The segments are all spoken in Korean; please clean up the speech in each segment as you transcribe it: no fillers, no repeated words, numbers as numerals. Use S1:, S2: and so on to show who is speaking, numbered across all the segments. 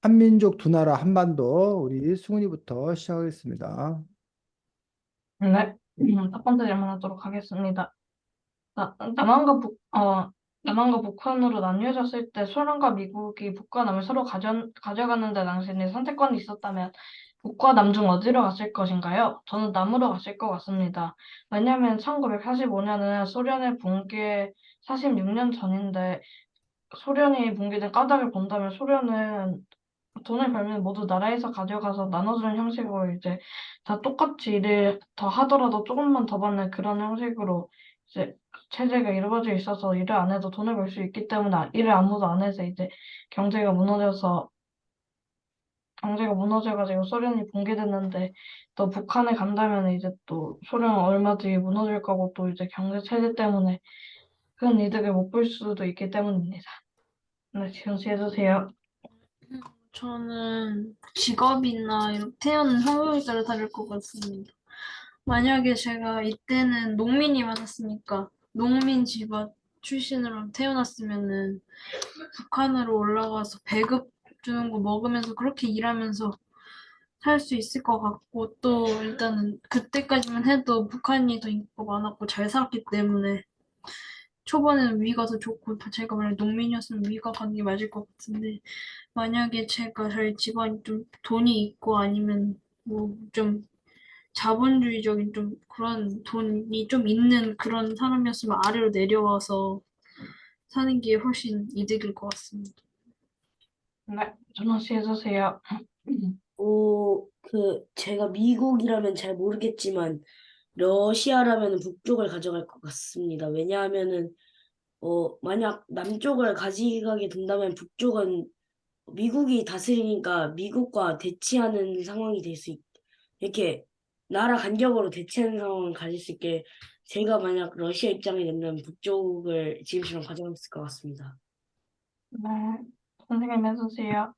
S1: 한민족 두 나라 한반도 우리 승훈이부터 시작하겠습니다.
S2: 네. 첫 번째 질문하도록 하겠습니다. 남한과 남한과 북한으로 나뉘어졌을 때 소련과 미국이 북과 남을 서로 가져가는데 당신이 선택권이 있었다면 북과 남 중 어디로 갔을 것인가요? 저는 남으로 갔을 것 같습니다. 왜냐하면 1945년은 소련의 붕괴 46년 전인데 소련이 붕괴된 까닭을 본다면 소련은 돈을 벌면 모두 나라에서 가져가서 나눠주는 형식으로 이제 다 똑같이 일을 더 하더라도 조금만 더 받는 그런 형식으로 이제 체제가 이루어져 있어서 일을 안 해도 돈을 벌 수 있기 때문에 일을 아무도 안 해서 이제 경제가 무너져서 경제가 무너져가지고 소련이 붕괴됐는데 또 북한에 간다면 이제 또 소련은 얼마 뒤에 무너질 거고 또 이제 경제 체제 때문에 큰 이득을 못 볼 수도 있기 때문입니다. 네, 지금 해주세요.
S3: 저는 직업이나 이렇게 태어난 환경에 따라 다를 것 같습니다. 만약에 제가 이때는 농민이 많았으니까 농민 집안 출신으로 태어났으면은 북한으로 올라가서 배급 주는 거 먹으면서 그렇게 일하면서 살 수 있을 것 같고 또 일단은 그때까지만 해도 북한이 더 인기가 많았고 잘 살았기 때문에 초반에는 위가 더 좋고 제가 만약 농민이었으면 위가 가는 게 맞을 것 같은데 만약에 제가 저희 집안이 좀 돈이 있고 아니면 뭐 좀 자본주의적인 좀 그런 돈이 좀 있는 그런 사람이었으면 아래로 내려와서 사는 게 훨씬 이득일 것 같습니다.
S2: 네, 전원 씨 해주세요.
S4: 제가 미국이라면 잘 모르겠지만, 러시아라면 북쪽을 가져갈 것 같습니다. 왜냐하면은, 만약 남쪽을 가져가게 된다면 북쪽은 미국이 다스리니까 미국과 대치하는 상황이 될 수 이렇게 나라 간격으로 대치하는 상황을 가질 수 있게 제가 만약 러시아 입장이 된다면 북쪽을 지금처럼 가져갔을 것 같습니다.
S2: 네, 선생님 해주세요.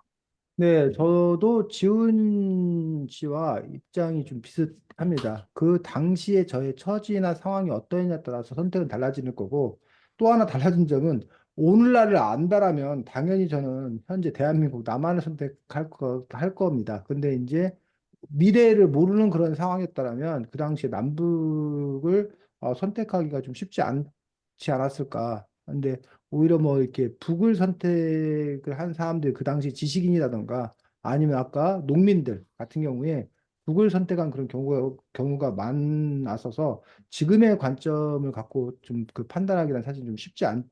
S1: 네, 저도 지훈 씨와 입장이 좀 비슷합니다. 그 당시에 저의 처지나 상황이 어떠냐에 따라서 선택은 달라지는 거고, 또 하나 달라진 점은 오늘날을 안다라면 당연히 저는 현재 대한민국 남한을 할 겁니다. 근데 이제 미래를 모르는 그런 상황이었다면 그 당시에 남북을 선택하기가 좀 쉽지 않지 않았을까. 근데 오히려 뭐 이렇게 북을 선택을 한 사람들 그 당시 지식인이라던가 아니면 아까 농민들 같은 경우에 북을 선택한 그런 경우가 많았어서 지금의 관점을 갖고 좀 그 판단하기는 사실 좀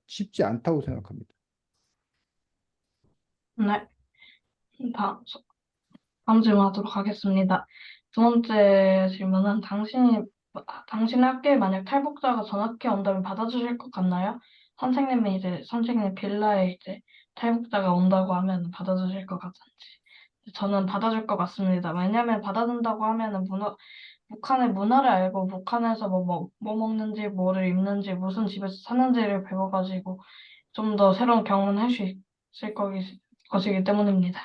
S1: 쉽지 않다고 생각합니다.
S2: 네, 다, 다음 질문하도록 하겠습니다. 두 번째 질문은 당신의 학교에 만약 탈북자가 전학해 온다면 받아주실 것 같나요? 선생님이 이제 선생님 빌라에 이제 탈북자가 온다고 하면 받아주실 것 같은지. 저는 받아줄 것 같습니다. 왜냐하면 받아준다고 하면은 북한의 문화를 알고 북한에서 뭐 먹는지, 뭐를 입는지, 무슨 집에서 사는지를 배워가지고 좀 더 새로운 경험을 할 수 있을 것이기 때문입니다.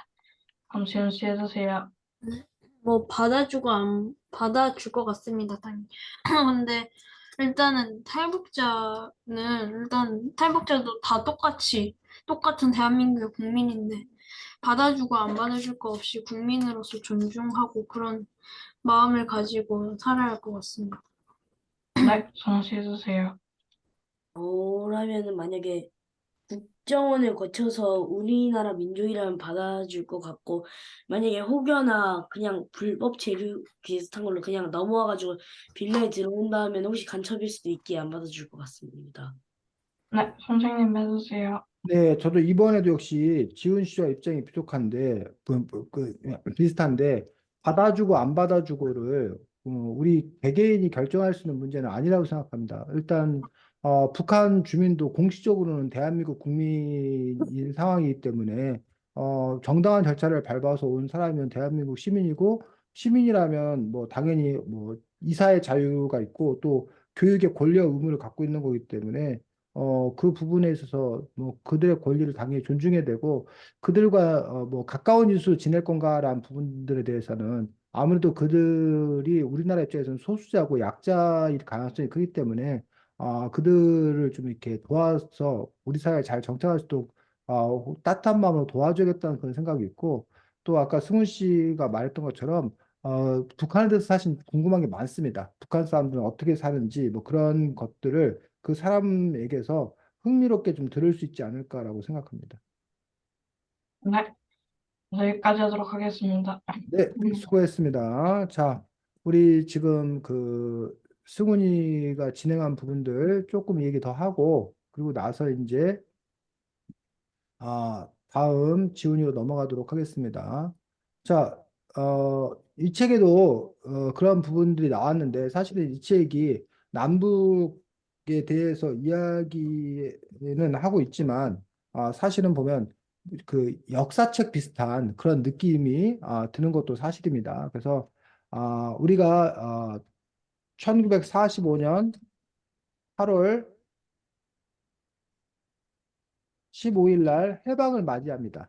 S2: 그럼 지은 씨 해주세요.
S3: 뭐 받아주고 안 받아줄 것 같습니다, 당연히. 근데 일단은 일단 탈북자도 다 똑같은 대한민국의 국민인데 받아주고 안 받아줄 거 없이 국민으로서 존중하고 그런 마음을 가지고 살아야 할 것 같습니다.
S2: 네, 정씨 해주세요.
S4: 라면은 만약에 국정원을 거쳐서 우리나라 민족이라면 받아줄 것 같고, 만약에 혹여나 그냥 불법 체류 비슷한 걸로 그냥 넘어와가지고 빌라에 들어온다면 혹시 간첩일 수도 있기에 안 받아줄 것 같습니다.
S2: 네, 선생님 해주세요.
S1: 네, 저도 이번에도 역시 지훈 씨와 입장이 부족한데, 비슷한데, 받아주고 안 받아주고를 우리 개개인이 결정할 수 있는 문제는 아니라고 생각합니다. 일단, 북한 주민도 공식적으로는 대한민국 국민인 상황이기 때문에, 정당한 절차를 밟아서 온 사람이면 대한민국 시민이고, 시민이라면 뭐 당연히 뭐 이사의 자유가 있고, 또 교육의 권리와 의무를 갖고 있는 거기 때문에, 그 부분에 있어서 뭐 그들의 권리를 당연히 존중해야 되고 그들과 뭐 가까운 일수로 지낼 건가라는 부분들에 대해서는 아무래도 그들이 우리나라 입장에서는 소수자고 약자일 가능성이 크기 때문에 그들을 좀 이렇게 도와서 우리 사회에 잘 정착할 수 있도록 따뜻한 마음으로 도와주겠다는 그런 생각이 있고 또 아까 승훈 씨가 말했던 것처럼 북한에 대해서 사실 궁금한 게 많습니다. 북한 사람들은 어떻게 사는지 뭐 그런 것들을 그 사람에게서 흥미롭게 좀 들을 수 있지 않을까라고 생각합니다.
S2: 네, 여기까지 하도록 하겠습니다.
S1: 네,
S2: 음,
S1: 수고했습니다. 자, 우리 지금 그 승훈이가 진행한 부분들 조금 얘기 더 하고 그리고 나서 이제 다음 지훈이로 넘어가도록 하겠습니다. 자, 이 책에도 그런 부분들이 나왔는데 사실은 이 책이 남북에 대해서 이야기는 하고 있지만 사실은 보면 그 역사책 비슷한 그런 느낌이 드는 것도 사실입니다. 그래서 우리가 1945년 8월 15일 날 해방을 맞이합니다.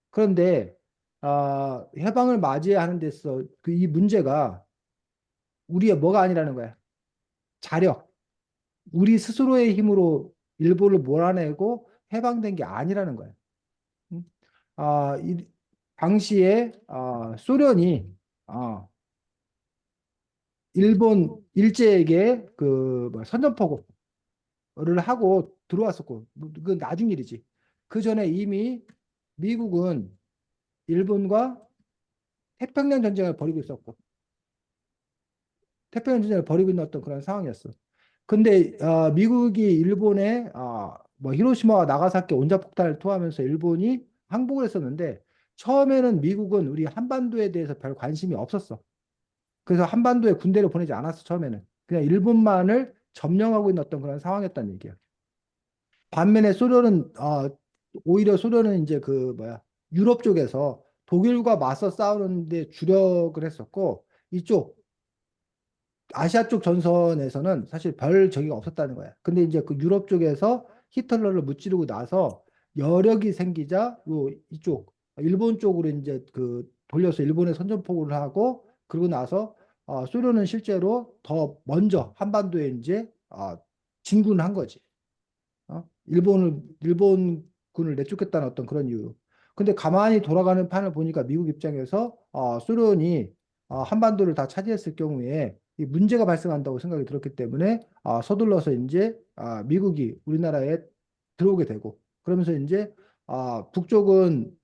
S1: 그런데 해방을 맞이하는 데서 그 이 문제가 우리의 뭐가 아니라는 거야. 자력. 우리 스스로의 힘으로 일본을 몰아내고 해방된 게 아니라는 거야. 음? 이 당시에 소련이 아, 일본 일제에게 그 선전포고를 하고 들어왔었고 그 나중 일이지. 그 전에 이미 미국은 일본과 태평양 전쟁을 벌이고 있었고 태평양 전쟁을 벌이고 있는 어떤 그런 상황이었어. 근데 미국이 일본에 뭐 히로시마와 나가사키 원자폭탄을 투하하면서 일본이 항복을 했었는데 처음에는 미국은 우리 한반도에 대해서 별 관심이 없었어. 그래서 한반도에 군대를 보내지 않았어 처음에는. 그냥 일본만을 점령하고 있는 어떤 그런 상황이었다는 얘기야. 반면에 소련은 오히려 소련은 이제 그 뭐야 유럽 쪽에서 독일과 맞서 싸우는데 주력을 했었고 이쪽 아시아 쪽 전선에서는 사실 별 적이 없었다는 거야. 근데 이제 그 유럽 쪽에서 히틀러를 무찌르고 나서 여력이 생기자 이쪽 일본 쪽으로 이제 그 돌려서 일본에 선전포고를 하고 그러고 나서 소련은 실제로 더 먼저 한반도에 이제 진군을 한 거지. 일본군을 내쫓겠다는 어떤 그런 이유. 근데 가만히 돌아가는 판을 보니까 미국 입장에서 소련이 한반도를 다 차지했을 경우에 이 문제가 발생한다고 생각이 들었기 때문에 서둘러서 이제 미국이 우리나라에 들어오게 되고 그러면서 이제 북쪽은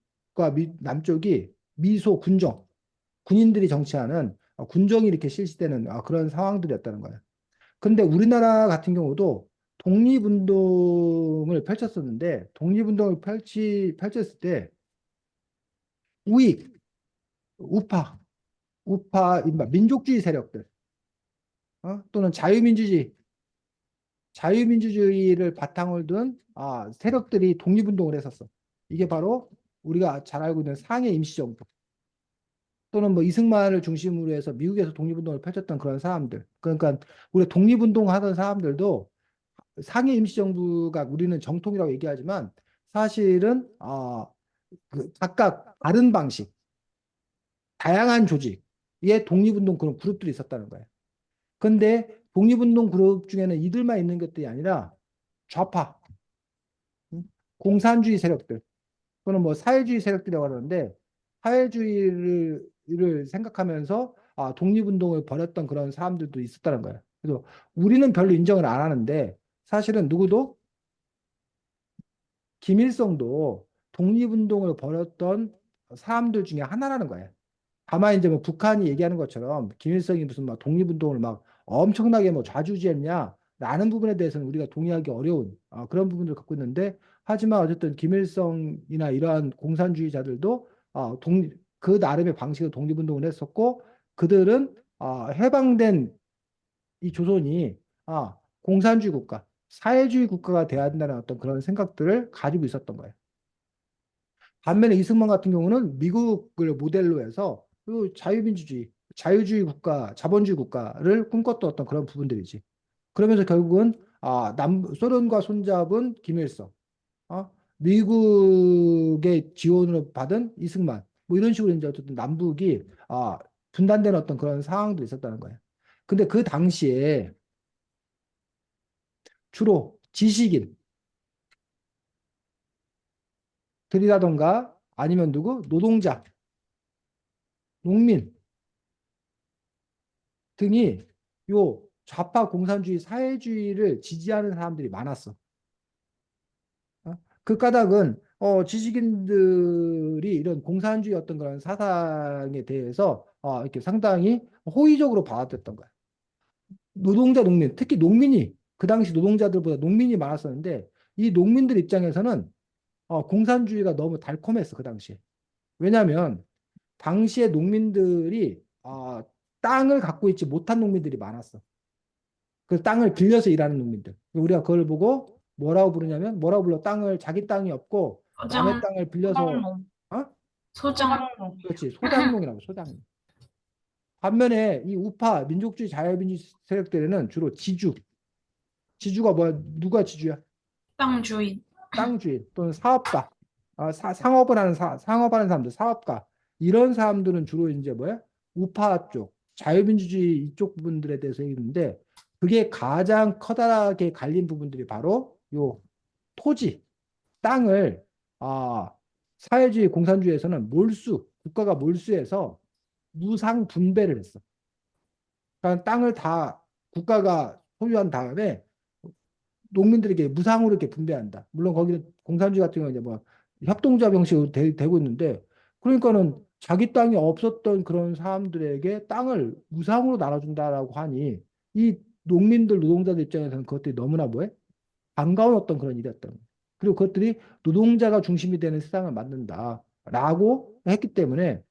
S1: 남쪽이 미소 군정 군인들이 정치하는 군정이 이렇게 실시되는 그런 상황들이었다는 거예요. 근데 우리나라 같은 경우도 독립운동을 펼쳤었는데 독립운동을 펼쳤을 때 우익, 우파, 민족주의 세력들 또는 자유민주주의를 바탕을 둔 세력들이 독립운동을 했었어. 이게 바로 우리가 잘 알고 있는 상해 임시정부 또는 뭐 이승만을 중심으로 해서 미국에서 독립운동을 펼쳤던 그런 사람들. 그러니까 우리 독립운동 하던 사람들도 상해 임시정부가 우리는 정통이라고 얘기하지만 사실은 그 각각 다른 방식, 다양한 조직의 독립운동 그런 그룹들이 있었다는 거예요. 근데 독립운동 그룹 중에는 이들만 있는 것들이 아니라 좌파, 공산주의 세력들 또는 뭐 사회주의 세력들이라고 하는데 사회주의를 생각하면서 독립운동을 벌였던 그런 사람들도 있었다는 거예요. 그래서 우리는 별로 인정을 안 하는데 사실은 누구도 김일성도 독립운동을 벌였던 사람들 중에 하나라는 거예요. 다만 이제 뭐 북한이 얘기하는 것처럼 김일성이 무슨 막 독립운동을 막 엄청나게 뭐 좌지우지했냐라는 부분에 대해서는 우리가 동의하기 어려운 그런 부분들을 갖고 있는데 하지만 어쨌든 김일성이나 이러한 공산주의자들도 그 나름의 방식으로 독립운동을 했었고 그들은 해방된 이 조선이 공산주의 국가, 사회주의 국가가 돼야 한다는 어떤 그런 생각들을 가지고 있었던 거예요. 반면에 이승만 같은 경우는 미국을 모델로 해서 그 자유주의 국가, 자본주의 국가를 꿈꿨던 어떤 그런 부분들이지. 그러면서 결국은 소련과 손잡은 김일성, 미국의 지원을 받은 이승만, 뭐 이런 식으로 이제 어쨌든 남북이 분단된 어떤 그런 상황도 있었다는 거예요. 근데 그 당시에 주로 지식인들이라던가 아니면 누구? 노동자, 농민 등이 요 좌파 공산주의 사회주의를 지지하는 사람들이 많았어. 그 까닭은 지식인들이 이런 공산주의 어떤 그런 사상에 대해서 이렇게 상당히 호의적으로 받아들였던 거야. 노동자, 농민, 특히 농민이 그 당시 노동자들보다 농민이 많았었는데 이 농민들 입장에서는 공산주의가 너무 달콤했어 그 당시에. 왜냐하면 당시에 농민들이 땅을 갖고 있지 못한 농민들이 많았어. 그 땅을 빌려서 일하는 농민들. 우리가 그걸 보고 뭐라고 부르냐면 뭐라고 불러? 땅을 자기 땅이 없고 남의
S3: 소장,
S1: 땅을 빌려서
S2: 소장농,
S1: 어?
S3: 소장,
S2: 소장농.
S1: 그렇지. 소장농이라고 소장농. 반면에 이 우파 민족주의 자유민주주의 세력들에는 주로 지주가 뭐야? 누가 지주야?
S3: 땅 주인.
S1: 땅주인 또는 사업가, 상업하는 사람들, 사업가 이런 사람들은 주로 이제 뭐야? 우파 쪽, 자유민주주의 이쪽 부분들에 대해서 얘기했는데 그게 가장 커다랗게 갈린 부분들이 바로 요 토지, 땅을 사회주의 공산주의에서는 국가가 몰수해서 무상 분배를 했어. 그러니까 땅을 다 국가가 소유한 다음에 농민들에게 무상으로 이렇게 분배한다. 물론 거기는 공산주의 같은 경우는 이제 뭐 협동조합 형식으로 되고 있는데 그러니까는 자기 땅이 없었던 그런 사람들에게 땅을 무상으로 나눠준다라고 하니 이 농민들 노동자들 입장에서는 그것들이 너무나 뭐해? 반가운 어떤 그런 일이었던 거예요. 그리고 그것들이 노동자가 중심이 되는 세상을 만든다라고 했기 때문에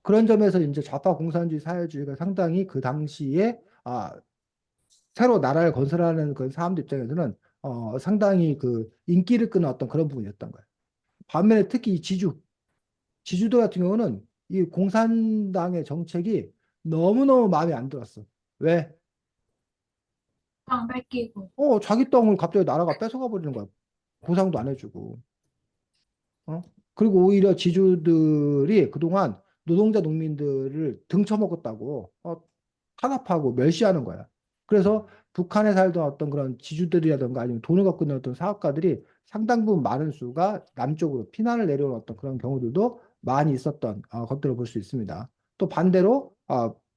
S1: 그런 점에서 이제 좌파 공산주의 사회주의가 상당히 그 당시에 새로 나라를 건설하는 그 사람들 입장에서는 상당히 그 인기를 끄는 어떤 그런 부분이었던 거예요. 반면에 특히 이 지주도 같은 경우는 이 공산당의 정책이 너무너무 마음에 안 들었어. 왜?
S3: 땅 뺏기고.
S1: 자기 땅을 갑자기 나라가 뺏어가 버리는 거야. 보상도 안 해주고. 어? 그리고 오히려 지주들이 그동안 노동자 농민들을 등쳐먹었다고 탄압하고 멸시하는 거야. 그래서 북한에 살던 어떤 그런 지주들이라든가 아니면 돈을 갖고 있는 어떤 사업가들이 상당 부분 많은 수가 남쪽으로 피난을 내려온 어떤 그런 경우들도 많이 있었던 것들을 볼 수 있습니다. 또 반대로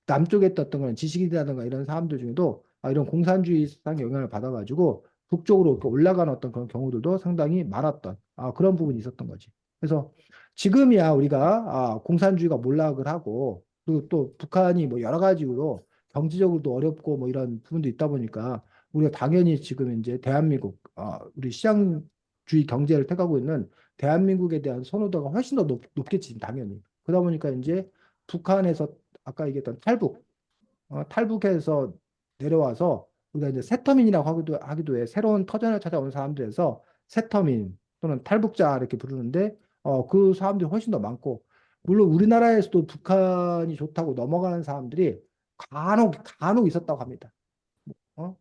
S1: 남쪽에 있던 어떤 그런 지식인이라든가 이런 사람들 중에도 이런 공산주의 사상의 영향을 받아가지고 북쪽으로 이렇게 올라가는 어떤 그런 경우들도 상당히 많았던 그런 부분이 있었던 거지. 그래서 지금이야 우리가 공산주의가 몰락을 하고 그리고 또 북한이 뭐 여러 가지 이유로 경제적으로도 어렵고 뭐 이런 부분도 있다 보니까 우리가 당연히 지금 이제 대한민국 우리 시장주의 경제를 택하고 있는 대한민국에 대한 선호도가 훨씬 더 높겠지 당연히. 그러다 보니까 이제 북한에서 아까 얘기했던 탈북해서 내려와서 우리가 이제 새터민이라고 하기도 해. 새로운 터전을 찾아온 사람들에서 새터민 또는 탈북자 이렇게 부르는데 그 사람들이 훨씬 더 많고 물론 우리나라에서도 북한이 좋다고 넘어가는 사람들이 간혹 있었다고 합니다.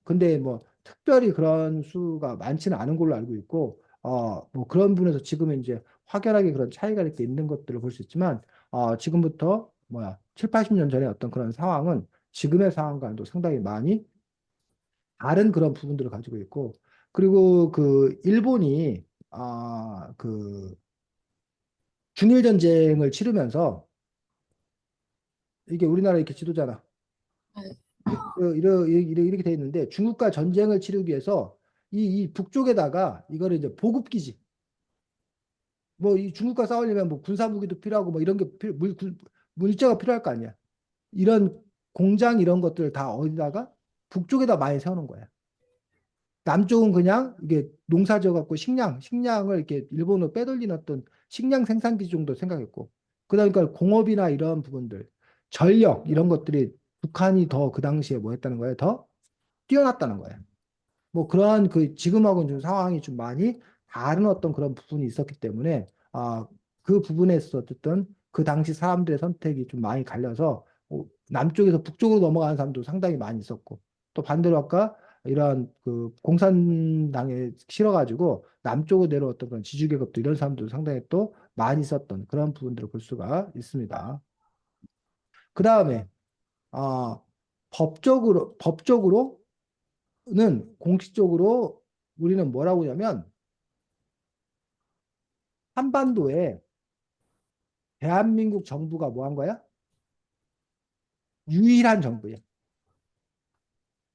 S1: 근데 뭐 특별히 그런 수가 많지는 않은 걸로 알고 있고 뭐 그런 부분에서 지금은 이제 확연하게 그런 차이가 이렇게 있는 것들을 볼 수 있지만 지금부터 뭐야 7, 80년 전에 어떤 그런 상황은 지금의 상황과는 또 상당히 많이 다른 그런 부분들을 가지고 있고 그리고 그 일본이 그 중일 전쟁을 치르면서 이게 우리나라 이렇게 지도잖아.
S3: 네.
S1: 이렇게 돼 있는데 중국과 전쟁을 치르기 위해서 이 북쪽에다가 이거를 이제 보급기지. 뭐 이 중국과 싸우려면 뭐 군사무기도 필요하고 뭐 이런 게 물자가 필요할 거 아니야. 이런 공장 이런 것들을 다 어디다가 북쪽에다 많이 세우는 거야. 남쪽은 그냥 이게 농사지어 갖고 식량을 이렇게 일본으로 빼돌리는 어떤 식량 생산기 정도 생각했고, 그러니까 공업이나 이런 부분들, 전력 이런 것들이 북한이 더 그 당시에 뭐 했다는 거예요? 더 뛰어났다는 거예요. 뭐 그러한 그 지금하고는 좀 상황이 좀 많이 다른 어떤 그런 부분이 있었기 때문에 그 부분에서 어쨌든 그 당시 사람들의 선택이 좀 많이 갈려서 남쪽에서 북쪽으로 넘어가는 사람도 상당히 많이 있었고 또 반대로 아까 이러한 그 공산당에 실어가지고 남쪽으로 내려왔던 그런 지주계급도 이런 사람들도 상당히 또 많이 있었던 그런 부분들을 볼 수가 있습니다. 그 다음에 아, 법적으로는 공식적으로 우리는 뭐라고 하냐면 한반도에 대한민국 정부가 뭐 한 거야? 유일한 정부야.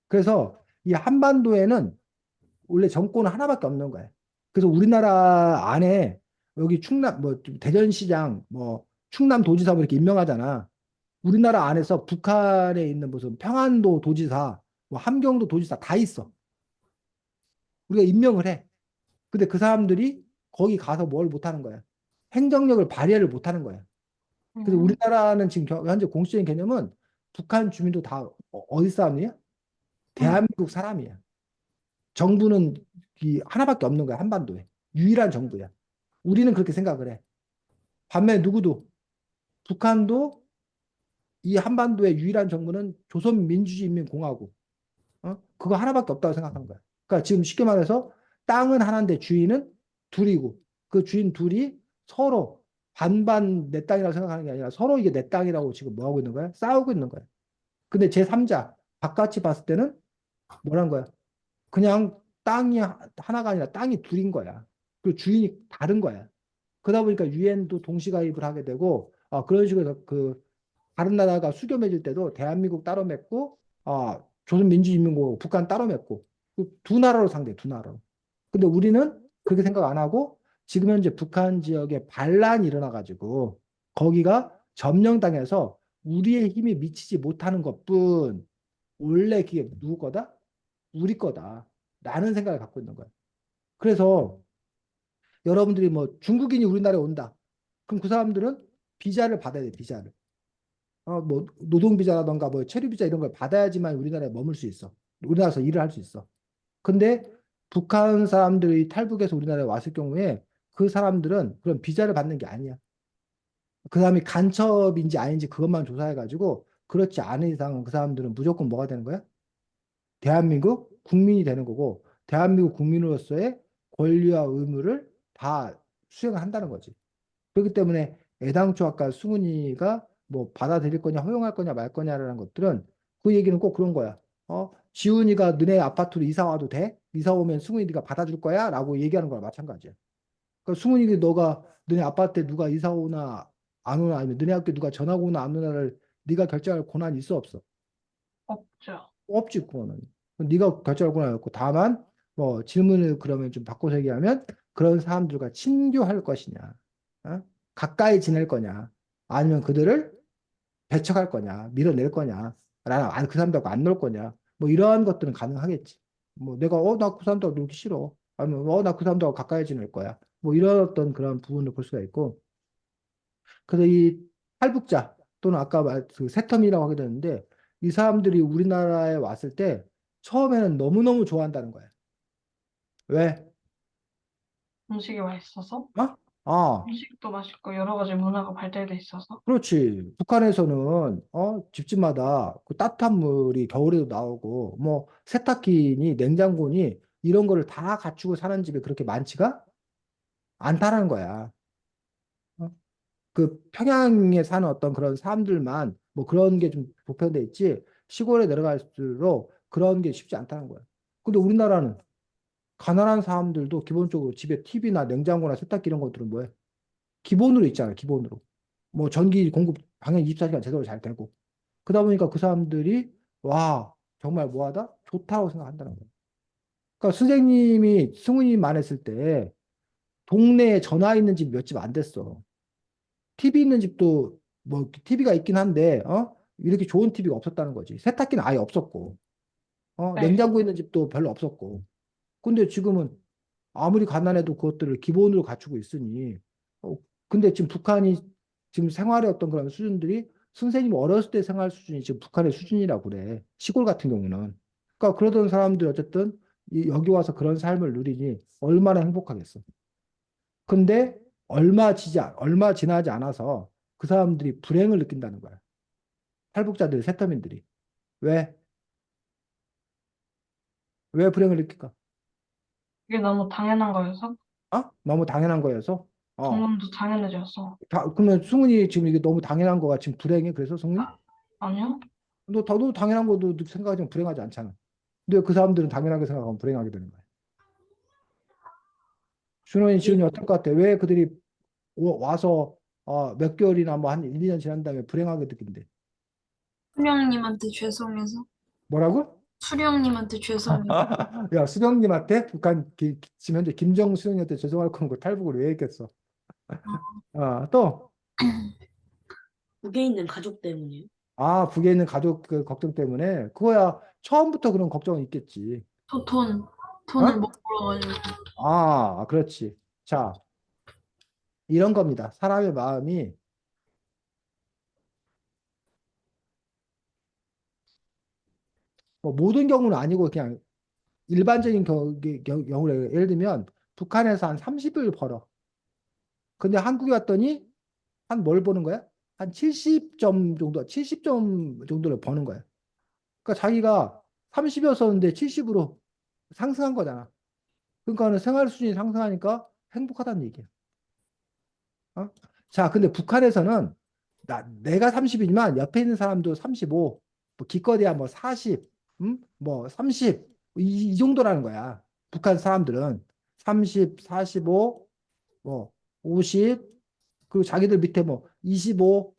S1: 그래서 이 한반도에는 원래 정권은 하나밖에 없는 거야. 그래서 우리나라 안에 여기 충남 뭐 대전시장 뭐 충남도지사 뭐 이렇게 임명하잖아. 우리나라 안에서 북한에 있는 무슨 평안도 도지사, 뭐 함경도 도지사 다 있어. 우리가 임명을 해. 근데 그 사람들이 거기 가서 뭘 못하는 거야. 행정력을 발휘를 못하는 거야. 그래서
S2: 음,
S1: 우리나라는 지금 현재 공식적인 개념은 북한 주민도 다 어디 사람이야?
S2: 음,
S1: 대한민국 사람이야. 정부는 이 하나밖에 없는 거야, 한반도에. 유일한 정부야. 우리는 그렇게 생각을 해. 반면에 누구도 북한도 이 한반도의 유일한 정부는 조선민주주의인민공화국. 그거 하나밖에 없다고 생각하는 거야. 그러니까 지금 쉽게 말해서 땅은 하나인데 주인은 둘이고 그 주인 둘이 서로 반반 내 땅이라고 생각하는 게 아니라 서로 이게 내 땅이라고 지금 뭐 하고 있는 거야? 싸우고 있는 거야. 근데 제3자 바깥이 봤을 때는 뭐란 거야? 그냥 땅이 하나가 아니라 땅이 둘인 거야. 그 주인이 다른 거야. 그러다 보니까 유엔도 동시가입을 하게 되고 그런 식으로 해서 그 다른 나라가 수교 맺을 때도 대한민국 따로 맺고 조선민주인민공화국 북한 따로 맺고 그두 나라로 상대해 두 나라로. 근데 우리는 그렇게 생각 안 하고 지금 현재 북한 지역에 반란이 일어나 가지고 거기가 점령당해서 우리의 힘이 미치지 못하는 것뿐 원래 그게 누구 거다? 우리 거다. 라는 생각을 갖고 있는 거야. 그래서 여러분들이 뭐 중국인이 우리나라에 온다. 그럼 그 사람들은 비자를 받아야 돼, 비자를. 뭐 노동 비자라던가 뭐 체류 비자 이런 걸 받아야지만 우리나라에 머물 수 있어. 우리나라에서 일을 할 수 있어. 근데 북한 사람들이 탈북해서 우리나라에 왔을 경우에 그 사람들은 그런 비자를 받는 게 아니야. 그 사람이 간첩인지 아닌지 그것만 조사해가지고 그렇지 않은 이상은 그 사람들은 무조건 뭐가 되는 거야? 대한민국 국민이 되는 거고 대한민국 국민으로서의 권리와 의무를 다 수행한다는 거지. 그렇기 때문에 애당초 아까 승훈이가 뭐 받아들일 거냐 허용할 거냐 말 거냐라는 것들은 그 얘기는 꼭 그런 거야. 지훈이가 너네 아파트로 이사 와도 돼? 이사 오면 승훈이 네가 받아줄 거야? 라고 얘기하는 거랑 마찬가지야. 그러니까 승훈이 너가 너네 아파트에 누가 이사 오나 안 오나 아니면 너네 학교에 누가 전학 오나 안 오나를 네가 결정할 권한이 있어 없어?
S2: 없죠.
S1: 없지 그거는. 네가 결정할 권한이 없고 다만 뭐 질문을 그러면 좀 바꿔서 얘기하면 그런 사람들과 친교할 것이냐 어? 가까이 지낼 거냐 아니면 그들을 배척할 거냐 밀어낼 거냐 라는 아니 그 사람들하고 안 놀 거냐 뭐 이러한 것들은 가능하겠지. 뭐 내가 나 그 사람들하고 놀기 싫어 아니면 나 그 사람들하고 가까이 지낼 거야 뭐 이런 어떤 그런 부분을 볼 수가 있고 그래서 이 탈북자 또는 아까 그 세터민이라고 하게 되는데 이 사람들이 우리나라에 왔을 때 처음에는 너무너무 좋아한다는 거야. 왜?
S2: 음식이 맛있어서?
S1: 어? 아,
S2: 음식도 맛있고 여러 가지 문화가 발달돼 있어서?
S1: 그렇지. 북한에서는 집집마다 그 따뜻한 물이 겨울에도 나오고 뭐 세탁기니 냉장고니 이런 거를 다 갖추고 사는 집이 그렇게 많지가 않다라는 거야. 어? 그 평양에 사는 어떤 그런 사람들만 뭐 그런 게 좀 보편돼 있지 시골에 내려갈수록 그런 게 쉽지 않다는 거야. 근데 우리나라는 가난한 사람들도 기본적으로 집에 TV나 냉장고나 세탁기 이런 것들은 뭐야? 기본으로 있잖아요. 기본으로. 뭐 전기 공급 당연히 24시간 제대로 잘 되고. 그러다 보니까 그 사람들이 와 정말 뭐하다? 좋다고 생각한다는 거예요. 그러니까 선생님이 승훈이만 했을 때 동네에 전화 있는 집 몇 집 안 됐어. TV 있는 집도 뭐 TV가 있긴 한데 이렇게 좋은 TV가 없었다는 거지. 세탁기는 아예 없었고
S2: 네.
S1: 냉장고 있는 집도 별로 없었고. 근데 지금은 아무리 가난해도 그것들을 기본으로 갖추고 있으니 근데 지금 북한이 지금 생활의 어떤 그런 수준들이 선생님 어렸을 때 생활 수준이 지금 북한의 수준이라고 그래. 시골 같은 경우는. 그러니까 그러던 사람들이 어쨌든 여기 와서 그런 삶을 누리니 얼마나 행복하겠어. 근데 얼마 지나지 않아서 그 사람들이 불행을 느낀다는 거야. 탈북자들, 세터민들이. 왜? 왜 불행을 느낄까?
S2: 이게 너무 당연한 거여서?
S1: 너무 당연한 거여서.
S2: 점점더 당연해져서?
S1: 그러면 승훈이 지금 이게 너무 당연한 거가 지금 불행해? 그래서 승훈이?
S2: 아, 아니요?
S1: 너도 당연한 거도 생각하지만 불행하지 않잖아. 근데 그 사람들은 당연하게 생각하면 불행하게 되는 거야. 준원이
S4: 예,
S1: 지훈이 어떨 것 같아? 왜 그들이 와서 몇 개월이나 뭐 한 1, 2년 지난 다음에 불행하게 느낀대.
S3: 수령님한테 죄송해서.
S1: 뭐라고?
S3: 수령님한테 죄송해서.
S1: 야, 수령님한테 북한 지금 현재 김정은 수령님한테 죄송할 거면 그 탈북을 왜 했겠어? 또,
S4: 북에 있는 가족 때문에요.
S1: 북에 있는 가족 그 걱정 때문에 그거야 처음부터 그런 걱정은 있겠지.
S3: 저 돈을 못
S1: 어?
S3: 벌어가지고.
S1: 그렇지. 자, 이런 겁니다. 사람의 마음이 뭐 모든 경우는 아니고 그냥 일반적인 경우를 예를 들면 북한에서 한 30을 벌어. 근데 한국에 왔더니 한 뭘 버는 거야? 한 70점 정도, 70점 정도를 버는 거야. 그러니까 자기가 30이었었는데 70으로 상승한 거잖아. 그러니까는 생활 수준이 상승하니까 행복하다는 얘기야. 어? 자, 근데 북한에서는 내가 30이지만 옆에 있는 사람도 35, 뭐 기껏해야 뭐 40, 뭐 30, 이 정도라는 거야. 북한 사람들은 30, 45, 뭐 50, 그리고 자기들 밑에 뭐 25,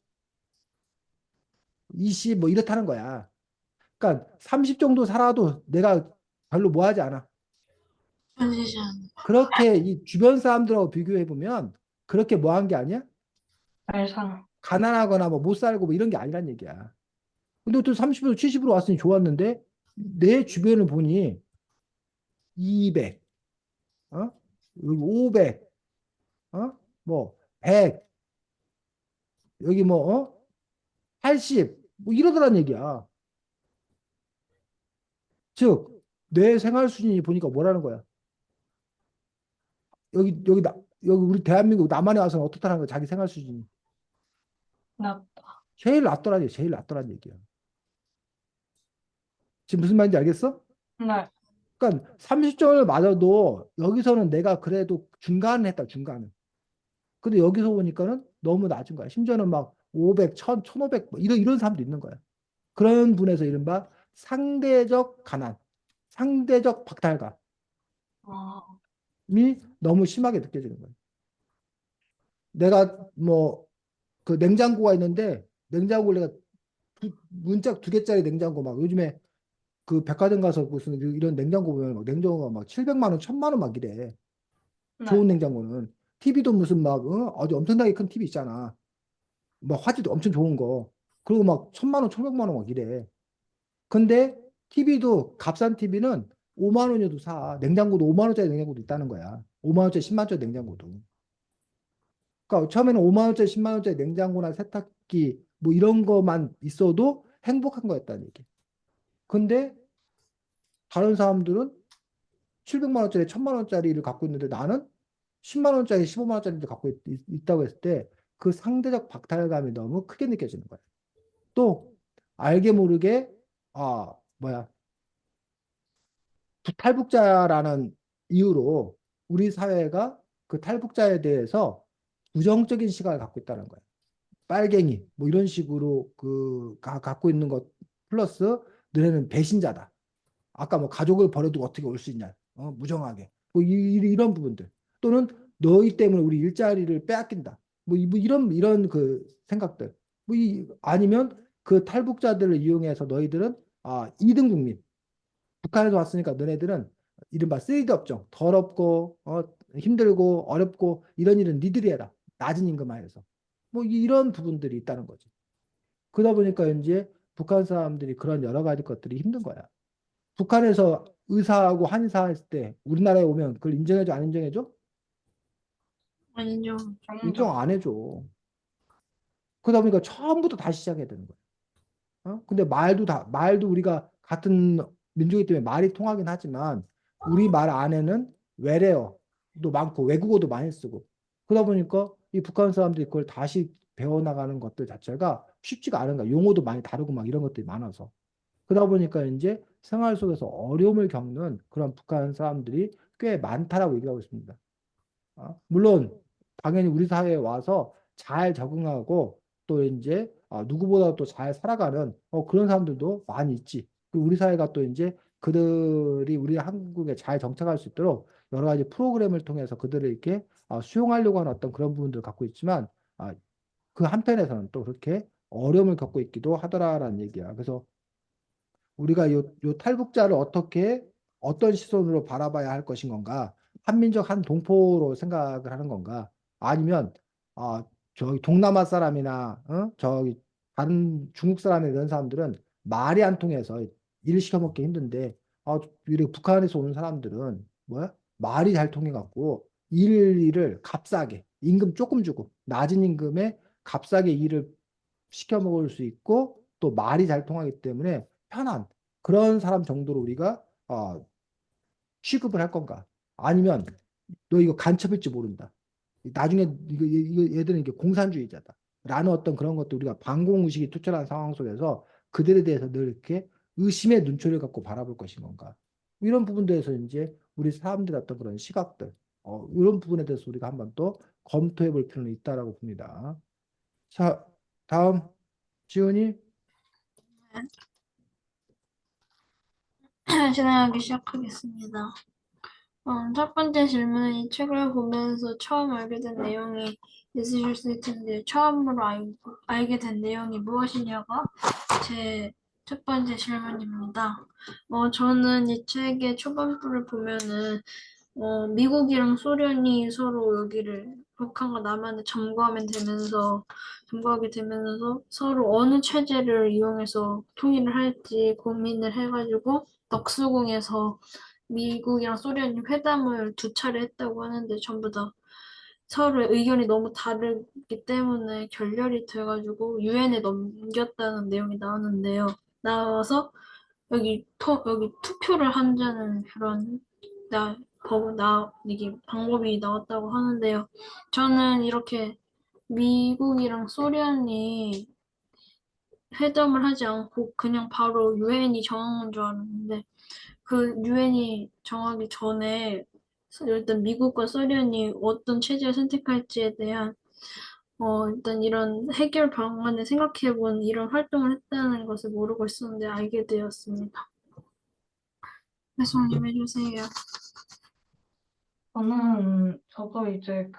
S1: 20, 뭐 이렇다는 거야. 그러니까 30 정도 살아도 내가 별로 뭐하지 않아.
S3: 현시지 않아.
S1: 그렇게 이 주변 사람들하고 비교해 보면 그렇게 뭐한 게 아니야?
S2: 알상.
S1: 가난하거나 뭐 못 살고 뭐 이런 게 아니란 얘기야. 근데 또 30에서 70으로 왔으니 좋았는데 내 주변을 보니 200, 여기 500, 뭐 100, 여기 뭐 80, 뭐 이러더란 얘기야. 즉, 내 생활 수준이 보니까 뭐라는 거야? 여기 우리 대한민국 남한에 와서는 어떻다는 거야? 자기 생활 수준이.
S2: 나,
S1: 제일 낫더란 얘기야. 지금 무슨 말인지 알겠어?
S2: 네.
S1: 그러니까 30점을 맞아도 여기서는 내가 그래도 중간은 했다, 중간은. 근데 여기서 보니까는 너무 낮은 거야. 심지어는 막 500, 1000, 1500, 뭐 이런 사람도 있는 거야. 그런 분에서 이른바 상대적 가난, 상대적 박탈감이
S2: 어,
S1: 너무 심하게 느껴지는 거야. 내가 뭐 그 냉장고가 있는데 냉장고를 내가 문짝 2개짜리 냉장고 막 요즘에 그 백화점 가서 무슨 이런 냉장고 보면 막 냉장고가 막 700만 원, 1000만 원 막 이래.
S2: 네.
S1: 좋은 냉장고는. TV도 무슨 막 아주 엄청나게 큰 TV 있잖아. 막 화질도 엄청 좋은 거. 그리고 막 1000만 원, 1500만 원 막 이래. 근데 TV도 값싼 TV는 5만 원이어도 사. 냉장고도 5만 원짜리 냉장고도 있다는 거야. 5만 원짜리, 10만 원짜리 냉장고도. 그러니까 처음에는 5만 원짜리, 10만 원짜리 냉장고나 세탁기 뭐 이런 거만 있어도 행복한 거였다는 얘기. 근데 다른 사람들은 700만 원짜리, 1000만 원짜리를 갖고 있는데 나는 10만 원짜리, 15만 원짜리를 갖고 있다고 했을 때 그 상대적 박탈감이 너무 크게 느껴지는 거야. 또 알게 모르게 뭐야 탈북자라는 이유로 우리 사회가 그 탈북자에 대해서 부정적인 시각을 갖고 있다는 거야. 빨갱이 뭐 이런 식으로 갖고 있는 것 플러스 너네는 배신자다. 아까 뭐 가족을 버려두고 어떻게 올 수 있냐. 무정하게. 뭐 이런 부분들. 또는 너희 때문에 우리 일자리를 빼앗긴다. 뭐 이런 그 생각들. 아니면 그 탈북자들을 이용해서 너희들은 2등 국민. 북한에서 왔으니까 너네들은 이른바 3D 업종. 더럽고 힘들고 어렵고 이런 일은 니들이 해라. 낮은 임금 하에서. 뭐 이런 부분들이 있다는 거지. 그러다 보니까 이제 북한 사람들이 그런 여러 가지 것들이 힘든 거야. 북한에서 의사하고 한의사 했을 때 우리나라에 오면 그걸 인정해줘, 안 인정해줘?
S3: 아니죠.
S2: 정정.
S1: 인정 안 해줘. 그러다 보니까 처음부터 다시 시작해야 되는 거야. 근데 말도 우리가 같은 민족이기 때문에 말이 통하긴 하지만 우리 말 안에는 외래어도 많고 외국어도 많이 쓰고 그러다 보니까 이 북한 사람들이 그걸 다시 배워나가는 것들 자체가 쉽지가 않은 거야. 용어도 많이 다르고 막 이런 것들이 많아서. 그러다 보니까 이제 생활 속에서 어려움을 겪는 그런 북한 사람들이 꽤 많다라고 얘기하고 있습니다. 물론 당연히 우리 사회에 와서 잘 적응하고 또 이제 누구보다 또 잘 살아가는 그런 사람들도 많이 있지. 그리고 우리 사회가 또 이제 그들이 우리 한국에 잘 정착할 수 있도록 여러 가지 프로그램을 통해서 그들을 이렇게 수용하려고 하는 어떤 그런 부분들을 갖고 있지만 그 한편에서는 또 그렇게 어려움을 겪고 있기도 하더라라는 얘기야. 그래서 우리가 요 탈북자를 어떻게 어떤 시선으로 바라봐야 할 것인 건가? 한민족 한 동포로 생각을 하는 건가? 아니면 저기 동남아 사람이나 저기 다른 중국 사람이나 이런 사람들은 말이 안 통해서 일을 시켜먹기 힘든데 우리 북한에서 오는 사람들은 뭐야? 말이 잘 통해 갖고 일을 값싸게 임금 조금 주고 낮은 임금에 값싸게 일을 시켜 먹을 수 있고 또 말이 잘 통하기 때문에 편한 그런 사람 정도로 우리가 취급을 할 건가? 아니면 너 이거 간첩일지 모른다. 나중에 이거 얘들은 이게 공산주의자다. 라는 어떤 그런 것도 우리가 반공의식이 투철한 상황 속에서 그들에 대해서 늘 이렇게 의심의 눈초리를 갖고 바라볼 것인 건가? 이런 부분들에서 이제 우리 사람들의 어떤 그런 시각들, 이런 부분에 대해서 우리가 한번 또 검토해 볼 필요는 있다라고 봅니다. 자, 다음 지훈이.
S3: 진행하기 시작하겠습니다. 첫 번째 질문은 이 책을 보면서 처음 알게 된 내용이 있으실 수 있을 텐데, 처음으로 알게 된 내용이 무엇이냐가 제 첫 번째 질문입니다. 저는 이 책의 초반부를 보면은, 미국이랑 소련이 서로 여기를 북한과 남한을 점거하게 되면서 서로 어느 체제를 이용해서 통일을 할지 고민을 해가지고 넋수공에서 미국이랑 소련이 회담을 두 차례 했다고 하는데 전부 다 서로 의견이 너무 다르기 때문에 결렬이 돼가지고 유엔에 넘겼다는 내용이 나오는데요. 나와서 여기 투표를 한다는 그런 이게 방법이 나왔다고 하는데요. 저는 이렇게 미국이랑 소련이 회담을 하지 않고 그냥 바로 유엔이 정한 건 줄 알았는데 그 유엔이 정하기 전에 일단 미국과 소련이 어떤 체제를 선택할지에 대한 일단 이런 해결 방안을 생각해본 이런 활동을 했다는 것을 모르고 있었는데 알게 되었습니다. 말씀 좀 해주세요.
S2: 저도 이제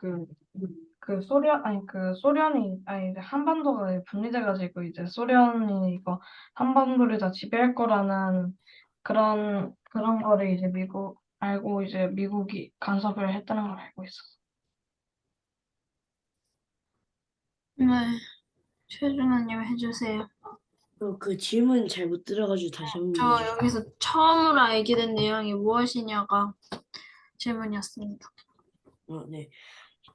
S2: 소련이, 이제 한반도가 분리돼가지고 이제 소련이 이거 한반도를 다 지배할 거라는 그런 거를 이제 알고 이제 미국이 간섭을 했다는 걸 알고 있었어.
S3: 네, 최준호님 해주세요.
S4: 그 질문 잘 못 들어가지고 다시 한번
S3: 저
S4: 해주세요.
S3: 여기서 처음으로 알게 된 내용이 무엇이냐가 질문이었습니다.
S4: 네.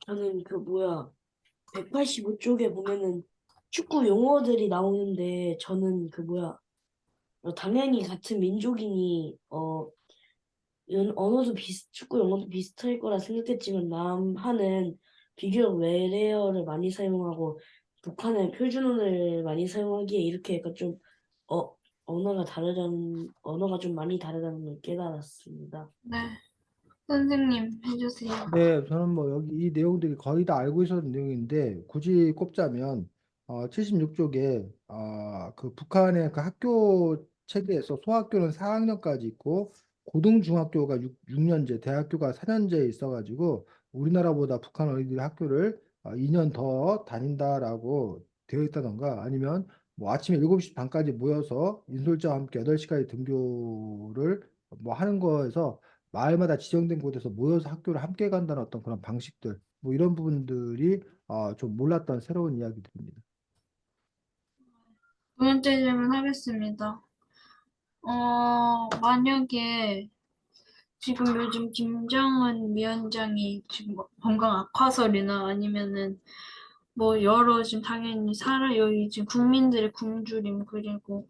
S4: 저는 185쪽에 보면은 축구 용어들이 나오는데 저는 당연히 같은 민족이니 언어도 축구 용어도 비슷할 거라 생각했지만 남한은 비교적 외래어를 많이 사용하고 북한은 표준어를 많이 사용하기에 이렇게 약간 좀 어, 언어가 좀 많이 다르다는 걸 깨달았습니다.
S3: 네, 선생님 해주세요.
S1: 네, 저는 뭐 여기 이 내용들이 거의 다 알고 있었던 내용인데 굳이 꼽자면 76쪽에 그 북한의 그 학교 체계에서 소학교는 4학년까지 있고 고등중학교가 6년제, 대학교가 4년제에 있어가지고 우리나라보다 북한 어린이들이 학교를 2년 더 다닌다라고 되어 있다던가 아니면 뭐 아침에 7시 반까지 모여서 인솔자와 함께 8시까지 등교를 뭐 하는 거에서 마을마다 지정된 곳에서 모여서 학교를 함께 간다는 어떤 그런 방식들, 뭐 이런 부분들이 좀 몰랐던 새로운 이야기들입니다.
S3: 두 번째 질문 하겠습니다. 만약에 지금 요즘 김정은 위원장이 지금 뭐 건강 악화설이나 아니면은 뭐 여러 지금 당연히 여기 지금 국민들의 굶주림 그리고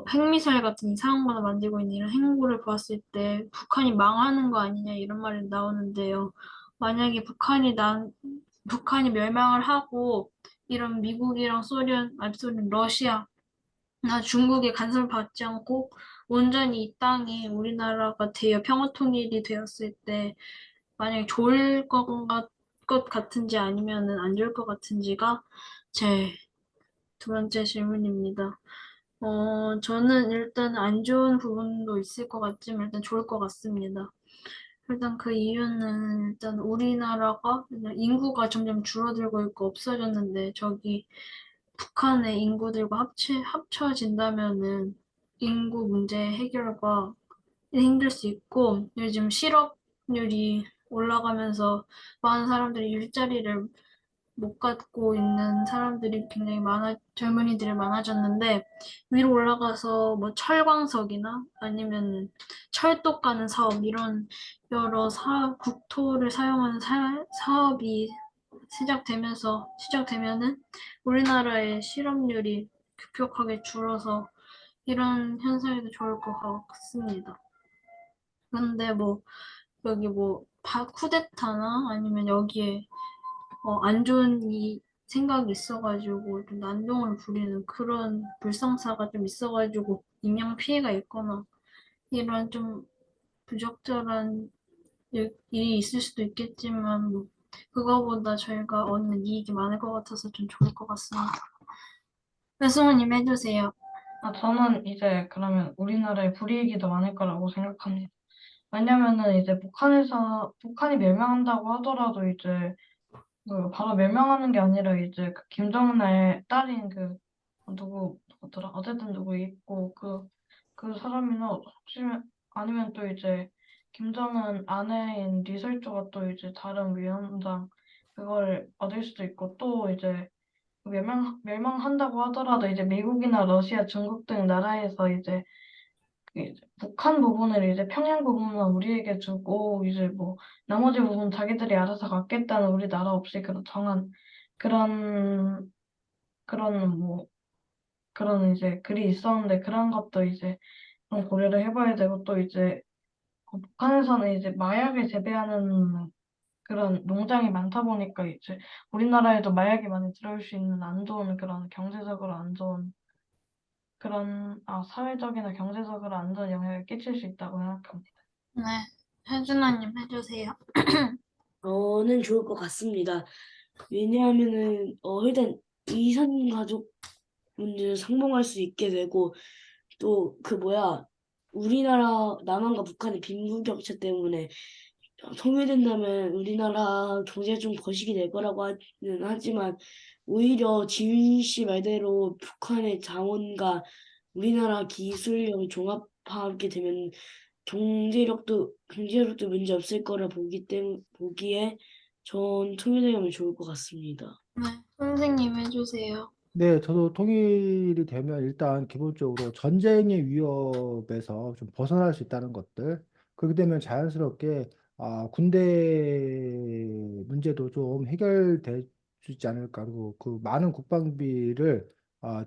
S3: 핵미사일 같은 이상한 거나 만들고 있는 이런 행보를 봤을 때 북한이 망하는 거 아니냐 이런 말이 나오는데요. 만약에 북한이 멸망을 하고 이런 미국이랑 러시아 중국의 간섭을 받지 않고 온전히 이 땅이 우리나라가 되어 평화 통일이 되었을 때 만약에 좋을 것 같은지 아니면은 안 좋을 것 같은지가 제 두 번째 질문입니다. 저는 일단 안 좋은 부분도 있을 것 같지만 일단 좋을 것 같습니다. 일단 그 이유는 일단 우리나라가 일단 인구가 점점 줄어들고 있고 없어졌는데 저기 북한의 인구들과 합쳐진다면은 인구 문제 해결과 힘들 수 있고 요즘 실업률이 올라가면서 많은 사람들이 일자리를 못 갖고 있는 사람들이 굉장히 젊은이들이 많아졌는데 위로 올라가서 뭐 철광석이나 아니면 철도 가는 사업 이런 여러 국토를 사용하는 사업이 시작되면은 우리나라의 실업률이 급격하게 줄어서 이런 현상에도 좋을 것 같습니다. 근데 뭐 여기 뭐 쿠데타나 아니면 여기에 안 좋은 생각이 있어가지고 좀 난동을 부리는 그런 불상사가 좀 있어가지고 인명 피해가 있거나 이런 좀 부적절한 일이 있을 수도 있겠지만 뭐 그거보다 저희가 얻는 이익이 많을 것 같아서 좀 좋을 것 같습니다. 배승우님 해주세요.
S2: 저는 이제 그러면 우리나라에 불이익이 더 많을 거라고 생각합니다. 왜냐면은 이제 북한이 멸망한다고 하더라도 이제 바로 멸망하는 게 아니라 이제 그 김정은의 딸인 누구더라? 어쨌든 누구 있고 그 사람이나 혹시 아니면 또 이제 김정은 아내인 리설주가 또 이제 다른 위원장 그걸 얻을 수도 있고 또 이제 멸망한다고 하더라도 이제 미국이나 러시아, 중국 등 나라에서 이제 북한 부분을 이제 평양 부분만 우리에게 주고 이제 뭐 나머지 부분 자기들이 알아서 갖겠다는 우리 나라 없이 그런 정한 그런 그런 뭐 그런 이제 글이 있었는데 그런 것도 이제 좀 고려를 해봐야 되고 또 이제 북한에서는 이제 마약을 재배하는 그런 농장이 많다 보니까 이제 우리나라에도 마약이 많이 들어올 수 있는 안 좋은 그런 경제적으로 안 좋은 사회적이나 경제적으로 안 좋은 영향을 끼칠 수 있다고 생각합니다.
S3: 네, 혜준아님 해주세요.
S4: 저는 좋을 것 같습니다. 왜냐하면은 일단 이산 가족 문제를 상봉할 수 있게 되고 또 그 뭐야 우리나라 남한과 북한의 빈부격차 때문에 통일된다면 우리나라 경제가 좀 거시기 될 거라고 하는 하지만 오히려 지윤 씨 말대로 북한의 자원과 우리나라 기술력을 종합하게 되면 경제력도 문제 없을 거라 보기에 전 통일되면 좋을 것 같습니다.
S3: 네, 선생님 해주세요.
S1: 네, 저도 통일이 되면 일단 기본적으로 전쟁의 위협에서 좀 벗어날 수 있다는 것들, 그렇게 되면 자연스럽게 군대 문제도 좀 해결될 수 있지 않을까. 그리고 그 많은 국방비를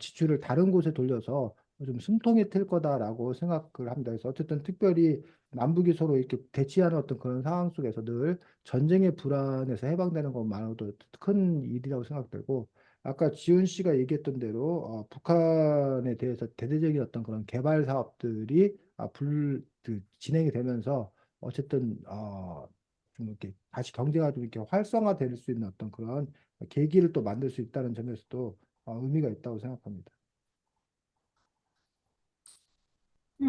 S1: 지출을 다른 곳에 돌려서 좀 숨통이 트일 거다라고 생각을 합니다. 그래서 어쨌든 특별히 남북이 서로 이렇게 대치하는 어떤 그런 상황 속에서 늘 전쟁의 불안에서 해방되는 것만으로도 큰 일이라고 생각되고 아까 지훈 씨가 얘기했던 대로 북한에 대해서 대대적인 어떤 그런 개발 사업들이 진행이 되면서 어쨌든 좀 이렇게 다시 경제가 좀 이렇게 활성화될 수 있는 어떤 그런 계기를 또 만들 수 있다는 점에서도 의미가 있다고 생각합니다.
S3: 네,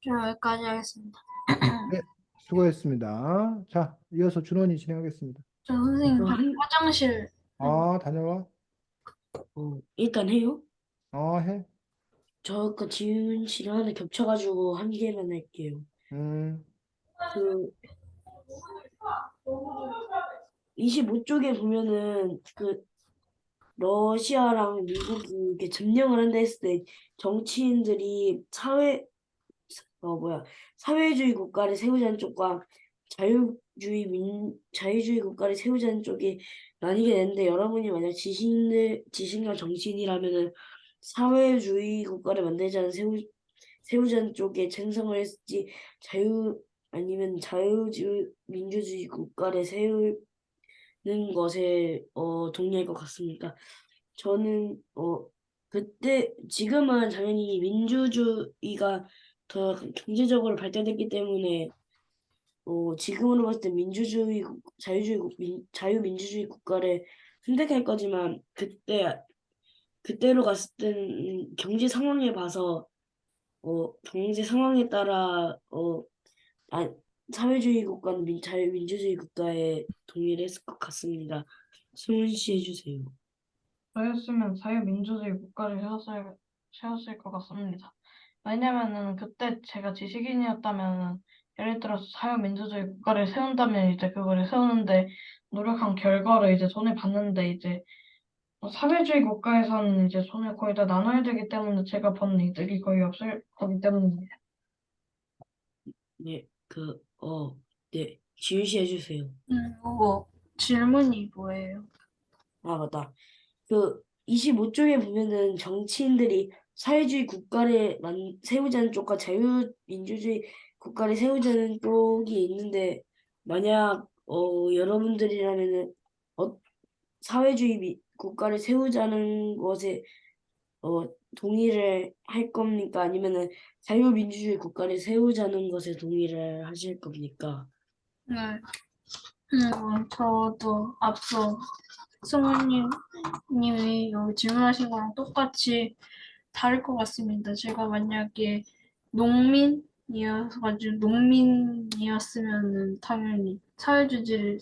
S3: 저 여기까지 하겠습니다.
S1: 네, 수고했습니다. 자, 이어서 준원이 진행하겠습니다.
S3: 저 선생님
S4: 어, 한-
S3: 화장실.
S1: 다녀와.
S4: 일단 해요.
S1: 해.
S4: 저 아까 지윤 씨랑 하나 겹쳐가지고 한 개만 할게요.
S1: 음,
S4: 그 25쪽에 보면은 그 러시아랑 미국이 이렇게 점령을 한다 했을 때 정치인들이 사회주의 국가를 세우자는 쪽과 자유주의 국가를 세우자는 쪽이 나뉘게 되는데 여러분이 만약 지식인과 정치인이라면은 사회주의 국가를 세우자는 쪽에 찬성을 했을지 아니면 민주주의 국가를 세우는 것에 동의할 것 같습니다. 저는 그때 지금은 당연히 민주주의가 더 경제적으로 발달됐기 때문에 지금으로 봤을 때 자유민주주의 국가를 선택할 거지만 그때로 갔을 때는 경제 상황에 따라 사회주의 국가는 자유민주주의 국가에 동일했을 것 같습니다. 승훈 씨 해주세요.
S2: 저였으면 자유민주주의 국가를 세웠을 것 같습니다. 왜냐면은 그때 제가 지식인이었다면 예를 들어서 자유민주주의 국가를 세운다면 이제 그거를 세우는데 노력한 결과를 이제 손해 봤는데 이제 사회주의 국가에서는 이제 손을 거의 다 나눠야 되기 때문에 제가 번 이득이 거의 없을 거기 때문입니다.
S4: 네, 네, 지윤 씨 해주세요.
S3: 뭐 질문이 뭐예요?
S4: 아, 맞다. 25쪽에 보면은 정치인들이 사회주의 국가를 세우자는 쪽과 자유민주주의 국가를 세우자는 쪽이 있는데, 만약, 여러분들이라면은, 어, 사회주의 국가를 세우자는 것에, 동의를 할 겁니까? 아니면은 자유민주주의 국가를 세우자는 것에 동의를 하실 겁니까?
S3: 네. 저도 앞서 승우님이 여기 질문하신 거랑 똑같이 다를 것 같습니다. 제가 만약에 농민이었으면은 당연히 사회주의를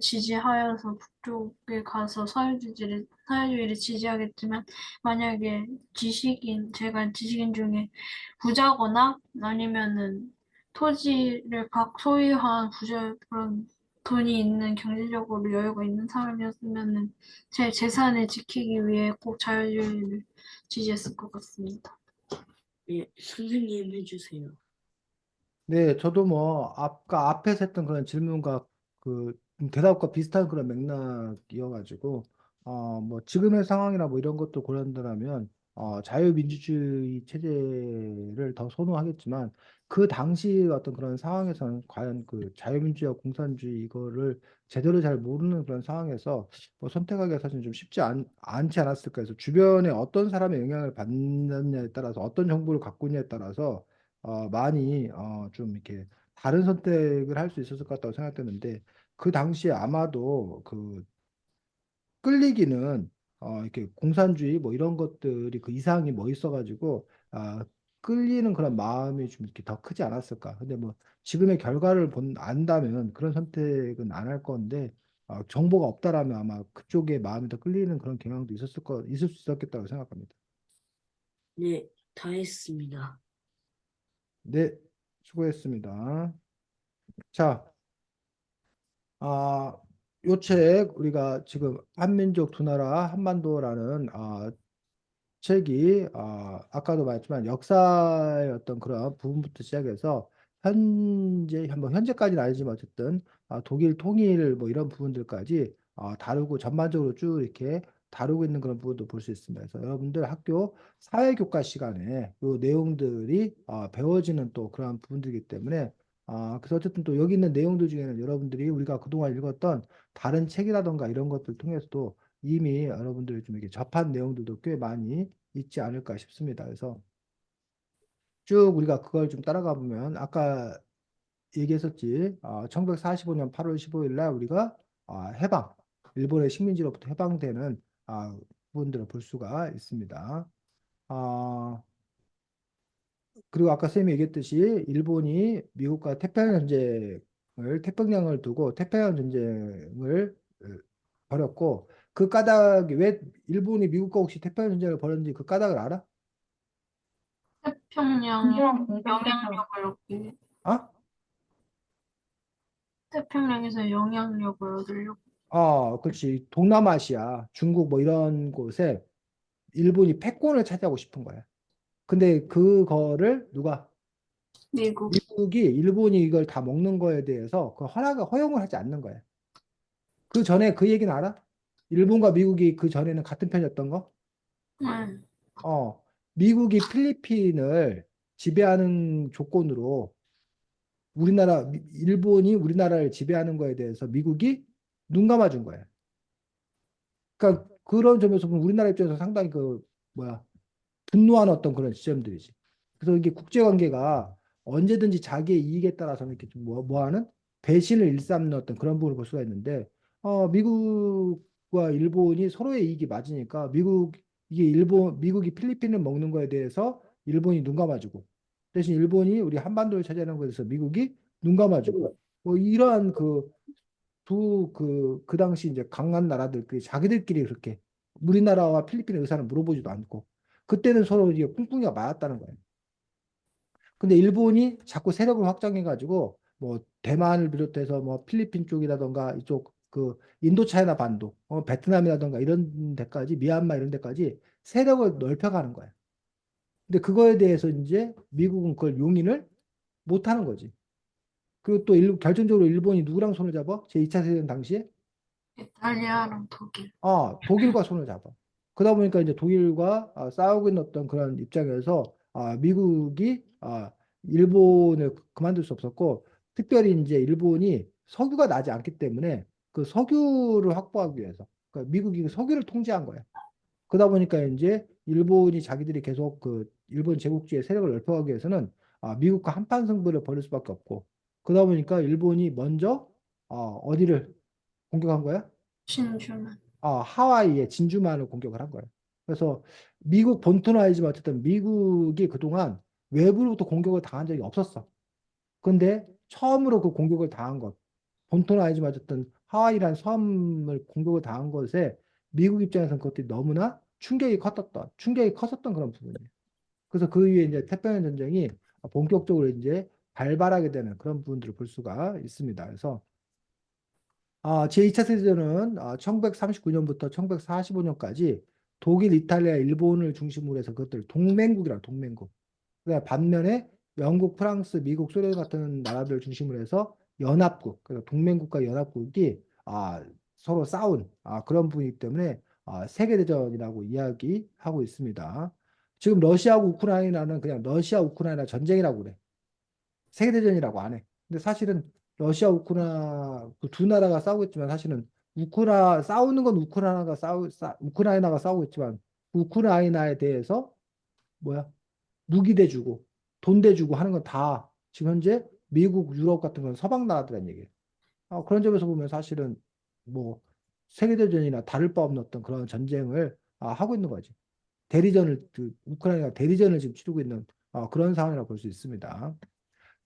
S3: 지지하여서 북쪽에 가서 사회주의를 지지하겠지만 만약에 제가 지식인 중에 부자거나 아니면은 토지를 소유한 그런 돈이 있는 경제적으로 여유가 있는 사람이었으면은 제 재산을 지키기 위해 꼭 자유주의를 지지했을 것 같습니다.
S4: 예, 선생님 해주세요.
S1: 네, 저도 뭐 아까 앞에서 했던 그런 질문과 그 대답과 비슷한 그런 맥락이어가지고 뭐 지금의 상황이나 뭐 이런 것도 고려한다면 자유민주주의 체제를 더 선호하겠지만 그 당시 어떤 그런 상황에서는 과연 그 자유민주주의와 공산주의 이거를 제대로 잘 모르는 그런 상황에서 뭐 선택하기가 사실 좀 쉽지 않지 않았을까 해서 주변에 어떤 사람의 영향을 받느냐에 따라서 어떤 정보를 갖고 있냐에 따라서 많이 좀 이렇게 다른 선택을 할 수 있었을 것 같다고 생각되는데 그 당시에 아마도 그 끌리기는 이렇게 공산주의 뭐 이런 것들이 그 이상이 뭐 있어가지고 끌리는 그런 마음이 좀 이렇게 더 크지 않았을까. 근데 뭐 지금의 결과를 안다면 그런 선택은 안 할 건데 정보가 없다라면 아마 그쪽에 마음이 더 끌리는 그런 경향도 있을 수 있었겠다고 생각합니다.
S4: 네, 다 했습니다.
S1: 네, 수고했습니다. 자. 요 책 우리가 지금 한민족 두 나라 한반도라는 책이 아까도 말했지만 역사의 어떤 그런 부분부터 시작해서 뭐 현재까지는 아니지만 어쨌든 독일 통일 뭐 이런 부분들까지 다루고 전반적으로 쭉 이렇게 다루고 있는 그런 부분도 볼 수 있습니다. 그래서 여러분들 학교 사회교과 시간에 요 내용들이 배워지는 또 그런 부분들이기 때문에 그래서 어쨌든 또 여기 있는 내용들 중에는 여러분들이 우리가 그동안 읽었던 다른 책이라던가 이런 것들 통해서도 이미 여러분들이 좀 이렇게 접한 내용들도 꽤 많이 있지 않을까 싶습니다. 그래서 쭉 우리가 그걸 좀 따라가 보면 아까 얘기했었지. 1945년 8월 15일 날 우리가 일본의 식민지로부터 해방되는 부분들을 볼 수가 있습니다. 아, 그리고 아까 쌤이 얘기했듯이 일본이 미국과 태평양을 두고 태평양 전쟁을 벌였고 그 까닭이 왜 일본이 미국과 혹시 태평양 전쟁을 벌였는지 그 까닭을 알아?
S3: 태평양에
S2: 한시랑 공격해서
S3: 영향력을 얻기,
S1: 아?
S3: 태평양에서 영향력을 얻으려고.
S1: 그렇지. 동남아시아, 중국 뭐 이런 곳에 일본이 패권을 차지하고 싶은 거야. 근데 그거를
S3: 미국.
S1: 미국이 일본이 이걸 다 먹는 거에 대해서 허용을 하지 않는 거야. 그 전에 그 얘기는 알아? 일본과 미국이 그 전에는 같은 편이었던 거?
S3: 네.
S1: 어, 미국이 필리핀을 지배하는 조건으로 일본이 우리나라를 지배하는 거에 대해서 미국이 눈 감아준 거야. 그러니까 그런 점에서 보면 우리나라 입장에서 상당히 분노하는 어떤 그런 지점들이지. 그래서 이게 국제관계가 언제든지 자기의 이익에 따라서는 이렇게 좀 하는 배신을 일삼는 어떤 그런 부분을 볼 수가 있는데, 미국과 일본이 서로의 이익이 맞으니까 미국이 필리핀을 먹는 거에 대해서 일본이 눈 감아주고, 대신 일본이 우리 한반도를 차지하는 것에서 미국이 눈 감아주고 뭐 이러한 그 당시 이제 강한 나라들 그 자기들끼리 그렇게 우리나라와 필리핀의 의사는 물어보지도 않고 그때는 서로 이제 꿍꿍이가 맞았다는 거예요. 근데 일본이 자꾸 세력을 확장해가지고 뭐 대만을 비롯해서 뭐 필리핀 쪽이라던가 이쪽 그 인도차이나 반도, 베트남이라던가 이런 데까지 미얀마 이런 데까지 세력을 넓혀가는 거예요. 근데 그거에 대해서 이제 미국은 그걸 용인을 못 하는 거지. 그리고 또 결정적으로 일본이 누구랑 손을 잡아? 제2차 세계대전 당시에
S3: 이탈리아랑 독일.
S1: 독일과 손을 잡아. 그러다 보니까 이제 독일과 싸우고 있는 어떤 그런 입장에서 미국이 일본을 그만둘 수 없었고, 특별히 이제 일본이 석유가 나지 않기 때문에 그 석유를 확보하기 위해서, 그러니까 미국이 그 석유를 통제한 거야. 그러다 보니까 이제 일본이 자기들이 계속 그 일본 제국주의 세력을 넓혀가기 위해서는 미국과 한판 승부를 벌일 수밖에 없고, 그러다 보니까 일본이 먼저 어디를 공격한 거야?
S3: 신주만.
S1: 하와이의 진주만을 공격을 한 거예요. 그래서 미국 본토는 아니지만 어쨌든 미국이 그동안 외부로부터 공격을 당한 적이 없었어. 근데 처음으로 그 공격을 당한 것, 본토는 아니지만 어쨌든 하와이라는 섬을 공격을 당한 것에 미국 입장에서는 그것들이 너무나 충격이 컸었던 그런 부분이에요. 그래서 그 이후에 이제 태평양 전쟁이 본격적으로 이제 발발하게 되는 그런 부분들을 볼 수가 있습니다. 그래서 제2차 세계대전은 1939년부터 1945년까지 독일, 이탈리아, 일본을 중심으로 해서 그것들 동맹국이라 동맹국. 그다음에 반면에 영국, 프랑스, 미국, 소련 같은 나라들 중심으로 해서 연합국, 그래서 동맹국과 연합국이 서로 싸운 그런 부분이기 때문에 세계대전이라고 이야기하고 있습니다. 지금 러시아하고 우크라이나는 그냥 러시아, 우크라이나 전쟁이라고 그래. 세계대전이라고 안 해. 근데 사실은 러시아, 우크라이나 그 두 나라가 싸우고 있지만 사실은 싸우는 건 우크라이나가 싸우고 있지만 우크라이나에 대해서 뭐야? 무기 대주고 돈 대주고 하는 건 다 지금 현재 미국, 유럽 같은 건 서방 나라들란 얘기예요. 그런 점에서 보면 사실은 뭐 세계대전이나 다를 바 없는 어떤 그런 전쟁을 하고 있는 거지. 우크라이나가 대리전을 지금 치르고 있는 그런 상황이라고 볼 수 있습니다.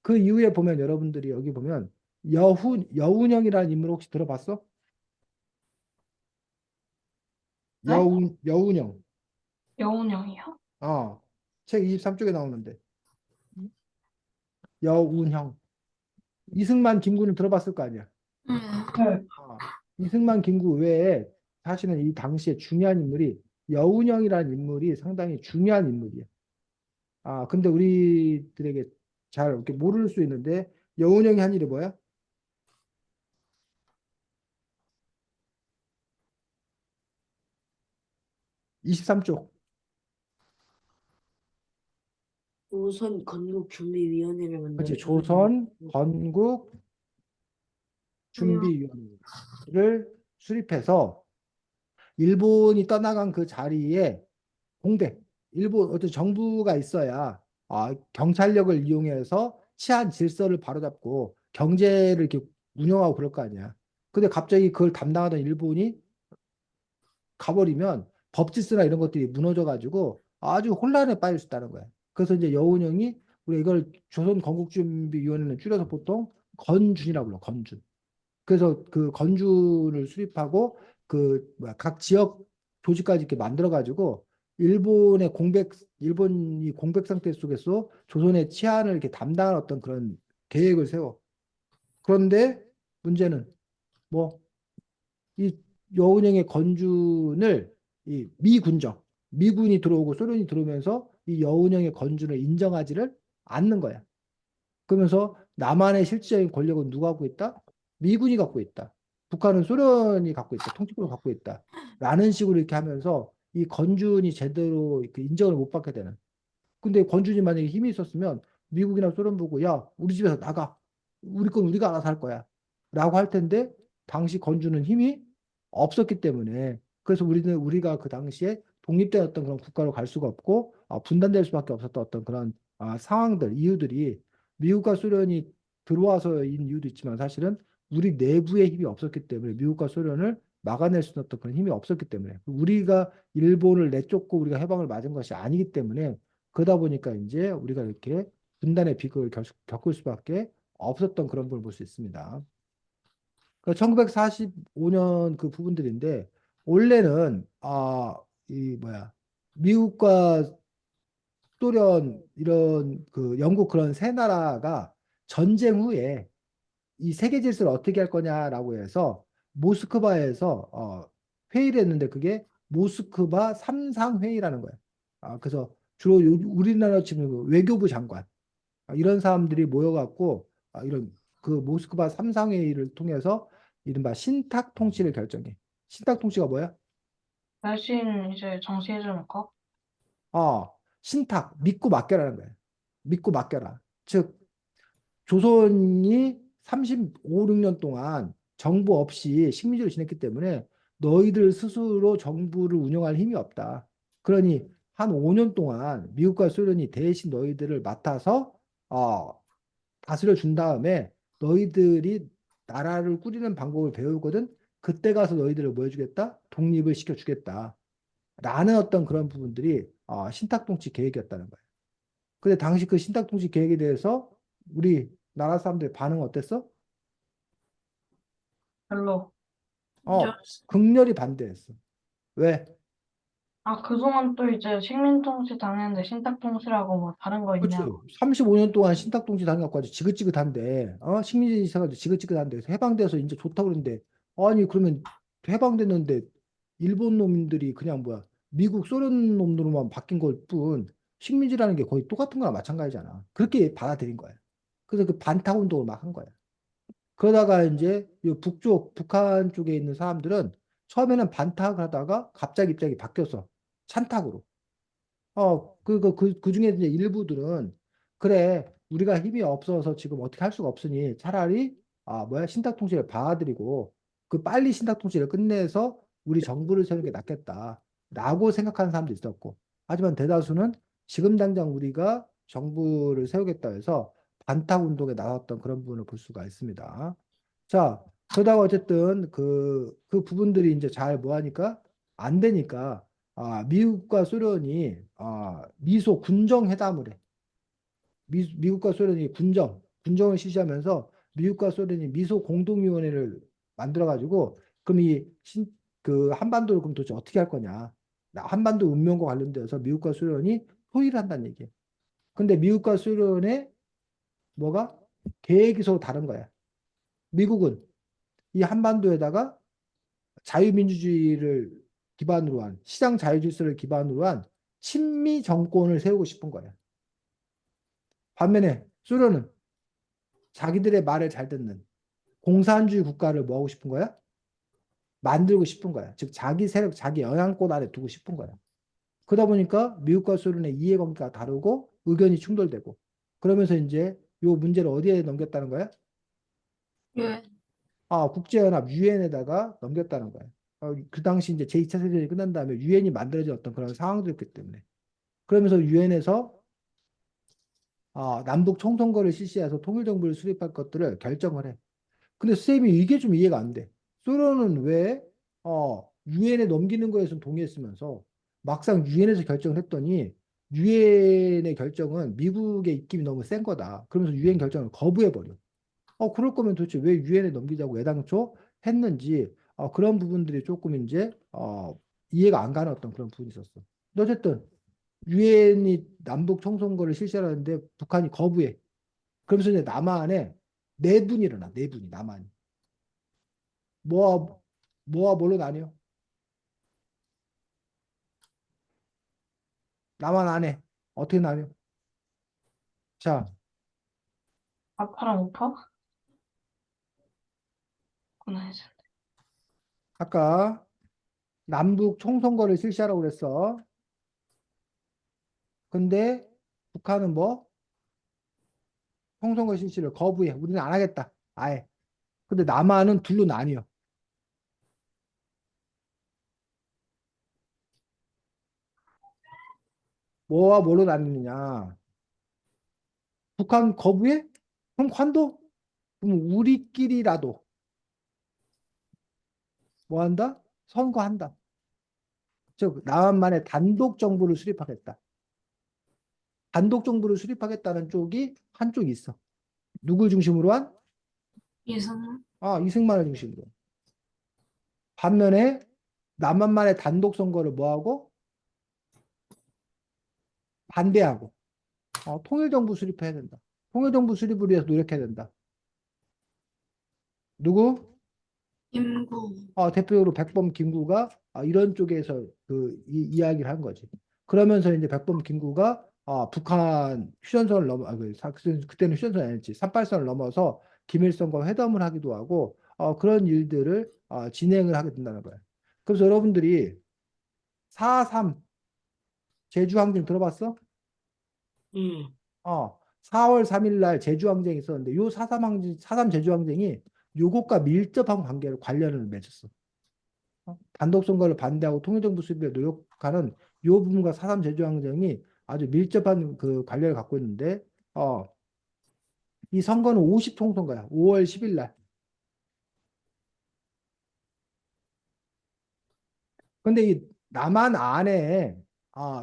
S1: 그 이후에 보면 여러분들이 여기 보면 여운형이라는 인물 혹시 들어봤어?
S2: 네?
S1: 여운형.
S2: 여운형이요?
S1: 책 23쪽에 나오는데. 여운형. 이승만, 김구는 들어봤을 거 아니야.
S3: 네.
S2: 네.
S1: 이승만, 김구 외에 사실은 이 당시에 중요한 인물이 여운형이라는 인물이 상당히 중요한 인물이야. 근데 우리들에게 잘 이렇게 모를 수 있는데 여운형이 한 일이 뭐야? 23쪽.
S4: 조선 건국준비위원회를
S1: 그렇지.
S4: 만들어
S1: 조선 건국 준비위원회를 수립해서 일본이 떠나간 그 자리에 일본 어떤 정부가 있어야 경찰력을 이용해서 치안 질서를 바로잡고 경제를 이렇게 운영하고 그럴 거 아니야. 근데 갑자기 그걸 담당하던 일본이 가버리면 법질서나 이런 것들이 무너져가지고 아주 혼란에 빠질 수 있다는 거야. 그래서 이제 여운형이 우리 이걸 조선 건국준비위원회는 줄여서 보통 건준이라고 불러. 건준. 그래서 그 건주를 수립하고 각 지역 조직까지 이렇게 만들어 가지고 일본이 공백 상태 속에서 조선의 치안을 이렇게 담당하는 어떤 그런 계획을 세워. 그런데 문제는 뭐 이 여운형의 건준을 이 미군이 들어오고 소련이 들어오면서 이 여운형의 건준을 인정하지를 않는 거야. 그러면서 남한의 실질적인 권력은 누가 갖고 있다? 미군이 갖고 있다. 북한은 소련이 갖고 있다. 통치권을 갖고 있다. 라는 식으로 이렇게 하면서 이 건준이 제대로 그 인정을 못 받게 되는. 근데 건준이 만약에 힘이 있었으면 미국이나 소련 보고 야, 우리 집에서 나가. 우리 건 우리가 알아서 할 거야. 라고 할 텐데 당시 건준은 힘이 없었기 때문에 그래서 우리가 그 당시에 독립된 어떤 그런 국가로 갈 수가 없고 분단될 수밖에 없었던 어떤 그런 이유들이 미국과 소련이 들어와서인 이유도 있지만 사실은 우리 내부의 힘이 없었기 때문에 미국과 소련을 막아낼 수 있는 어떤 그런 힘이 없었기 때문에 우리가 일본을 내쫓고 우리가 해방을 맞은 것이 아니기 때문에 그러다 보니까 이제 우리가 이렇게 분단의 비극을 겪을 수밖에 없었던 그런 걸 볼 수 있습니다. 1945년 그 부분들인데 원래는 이 뭐야 미국과 소련 이런 그 영국 그런 세 나라가 전쟁 후에 이 세계 질서를 어떻게 할 거냐라고 해서 모스크바에서 회의를 했는데 그게 모스크바 삼상회의라는 거예요. 그래서 주로 우리나라 지금 그 외교부 장관 이런 사람들이 모여갖고 이런 그 모스크바 삼상회의를 통해서 이른바 신탁 통치를 결정해. 신탁 통치가 뭐야?
S2: 대신 이제 정시해주는 거?
S1: 신탁 믿고 맡겨라는 거예요. 믿고 맡겨라. 즉 조선이 35, 6년 동안 정부 없이 식민지로 지냈기 때문에 너희들 스스로 정부를 운영할 힘이 없다. 그러니 한 5년 동안 미국과 소련이 대신 너희들을 맡아서 다스려 준 다음에 너희들이 나라를 꾸리는 방법을 배우거든. 그때 가서 너희들을 뭐 해주겠다? 독립을 시켜주겠다. 라는 어떤 그런 부분들이 신탁통치 계획이었다는 거예요. 근데 당시 그 신탁통치 계획에 대해서 우리 나라 사람들의 반응은 어땠어?
S2: 별로.
S1: 어, 극렬히 반대했어. 왜?
S2: 그동안 또 이제 식민통치 당했는데 신탁통치라고 뭐 다른 거
S1: 그렇지.
S2: 있냐고.
S1: 35년 동안 신탁통치 당해갖고 아주 지긋지긋한데, 식민지 있어가지고 지긋지긋한데, 해방돼서 이제 좋다고 그러는데, 아니, 그러면 해방됐는데, 일본 놈들이 그냥 뭐야, 미국, 소련 놈들로만 바뀐 걸 뿐, 식민지라는 게 거의 똑같은 거나 마찬가지잖아. 그렇게 받아들인 거야. 그래서 그 반탁 운동을 막 한 거야. 그러다가 이제 이 북쪽, 북한 쪽에 있는 사람들은 처음에는 반탁을 하다가 갑자기 바뀌었어. 찬탁으로. 그 중에 이제 일부들은 그래, 우리가 힘이 없어서 지금 어떻게 할 수가 없으니 차라리 뭐야, 신탁통치를 받아들이고 그 빨리 신탁통치를 끝내서 우리 정부를 세우는 게 낫겠다라고 생각하는 사람도 있었고, 하지만 대다수는 지금 당장 우리가 정부를 세우겠다 해서 반탁 운동에 나섰던 그런 부분을 볼 수가 있습니다. 자, 그러다가 어쨌든 그 부분들이 이제 잘 뭐하니까 안 되니까 미국과 소련이 미소 군정 회담을 해. 미국과 소련이 군정을 실시하면서 미국과 소련이 미소 공동위원회를 만들어가지고 그럼 그 한반도를 그럼 도대체 어떻게 할 거냐? 한반도 운명과 관련돼서 미국과 소련이 토의를 한다는 얘기예요. 근데 미국과 소련의 뭐가 계획이 서로 다른 거야. 미국은 이 한반도에다가 자유민주주의를 기반으로 한 시장 자유 질서를 기반으로 한 친미 정권을 세우고 싶은 거예요. 반면에 소련은 자기들의 말을 잘 듣는 공산주의 국가를 뭐 하고 싶은 거야? 만들고 싶은 거야. 즉 자기 세력, 자기 영향권 안에 두고 싶은 거야. 그러다 보니까 미국과 소련의 이해관계가 다르고 의견이 충돌되고 그러면서 이제 요 문제를 어디에 넘겼다는 거야?
S3: 예.
S1: 국제연합 유엔에다가 넘겼다는 거야. 그 당시 이제 제2차 세계대전이 끝난 다음에 유엔이 만들어진 어떤 그런 상황들이었기 때문에 그러면서 유엔에서 남북 총선거를 실시해서 통일정부를 수립할 것들을 결정을 해. 근데 쌤이 이게 좀 이해가 안 돼. 소련은 왜 유엔에 넘기는 거에서 동의했으면서 막상 유엔에서 결정을 했더니 유엔의 결정은 미국의 입김이 너무 센 거다. 그러면서 유엔 결정을 거부해버려. 그럴 거면 도대체 왜 유엔에 넘기자고 애당초 했는지 그런 부분들이 조금 이제 이해가 안 가는 어떤 그런 부분이 있었어. 근데 어쨌든 유엔이 남북 총선거를 실시하는데 북한이 거부해. 그러면서 이제 남한에 내분이 일어나. 내분이 남한이. 뭐와 뭐와 뭘로 나뉘어? 남한 안에 어떻게 나뉘어? 자,
S2: 좌파랑 우파? 구나 해서.
S1: 아까 남북 총선거를 실시하라고 그랬어. 근데 북한은 뭐 총선거 실시를 거부해. 우리는 안 하겠다. 아예. 근데 남한은 둘로 나뉘어. 뭐와 뭐로 나뉘느냐? 북한 거부해? 그럼 관도? 그럼 우리끼리라도 뭐 한다? 선거한다. 즉 남한만의 단독 정부를 수립하겠다. 단독 정부를 수립하겠다는 쪽이 한쪽이 있어. 누굴 중심으로 한?
S3: 이승만.
S1: 이승만을 중심으로. 반면에 남한만의 단독 선거를 뭐하고? 반대하고. 통일정부 수립해야 된다. 통일정부 수립을 위해서 노력해야 된다. 누구?
S3: 김구.
S1: 대표적으로 백범 김구가 이런 쪽에서 이야기를 한 거지. 그러면서 이제 백범 김구가 북한 휴전선을 넘어 그때는 휴전선이 아니었지. 38선을 넘어서 김일성과 회담을 하기도 하고 그런 일들을 진행을 하게 된다는 거야. 그래서 여러분들이 4.3 제주항쟁 들어봤어?
S4: 음.
S1: 4월 3일 날 제주항쟁이 있었는데 요 4.3 제주항쟁이 요것과 밀접한 관련을 맺었어. 단독 선거를 반대하고 통일정부 수립에 노력하는 요 부분과 4.3 제주항쟁이 아주 밀접한 그 관련을 갖고 있는데 이 선거는 50총선거야. 5월 10일 날. 근데 이 남한 안에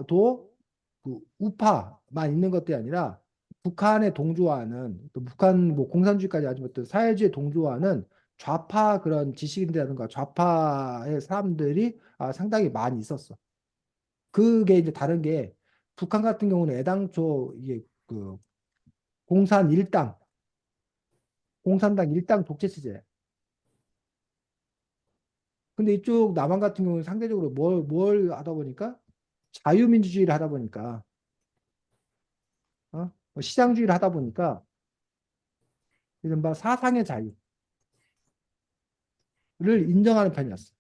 S1: 또그 우파만 있는 것들이 아니라 북한에 동조하는 또 북한 뭐 공산주의까지 아주 어떤 사회주의에 동조하는 좌파 그런 지식인들이라든가 좌파의 사람들이 상당히 많이 있었어. 그게 이제 다른 게 북한 같은 경우는 애당초 이게 그 공산 일당, 공산당 일당 독재 체제. 근데 이쪽 남한 같은 경우는 상대적으로 뭘 하다 보니까 자유민주주의를 하다 보니까 시장주의를 하다 보니까 이른바 사상의 자유를 인정하는 편이었어.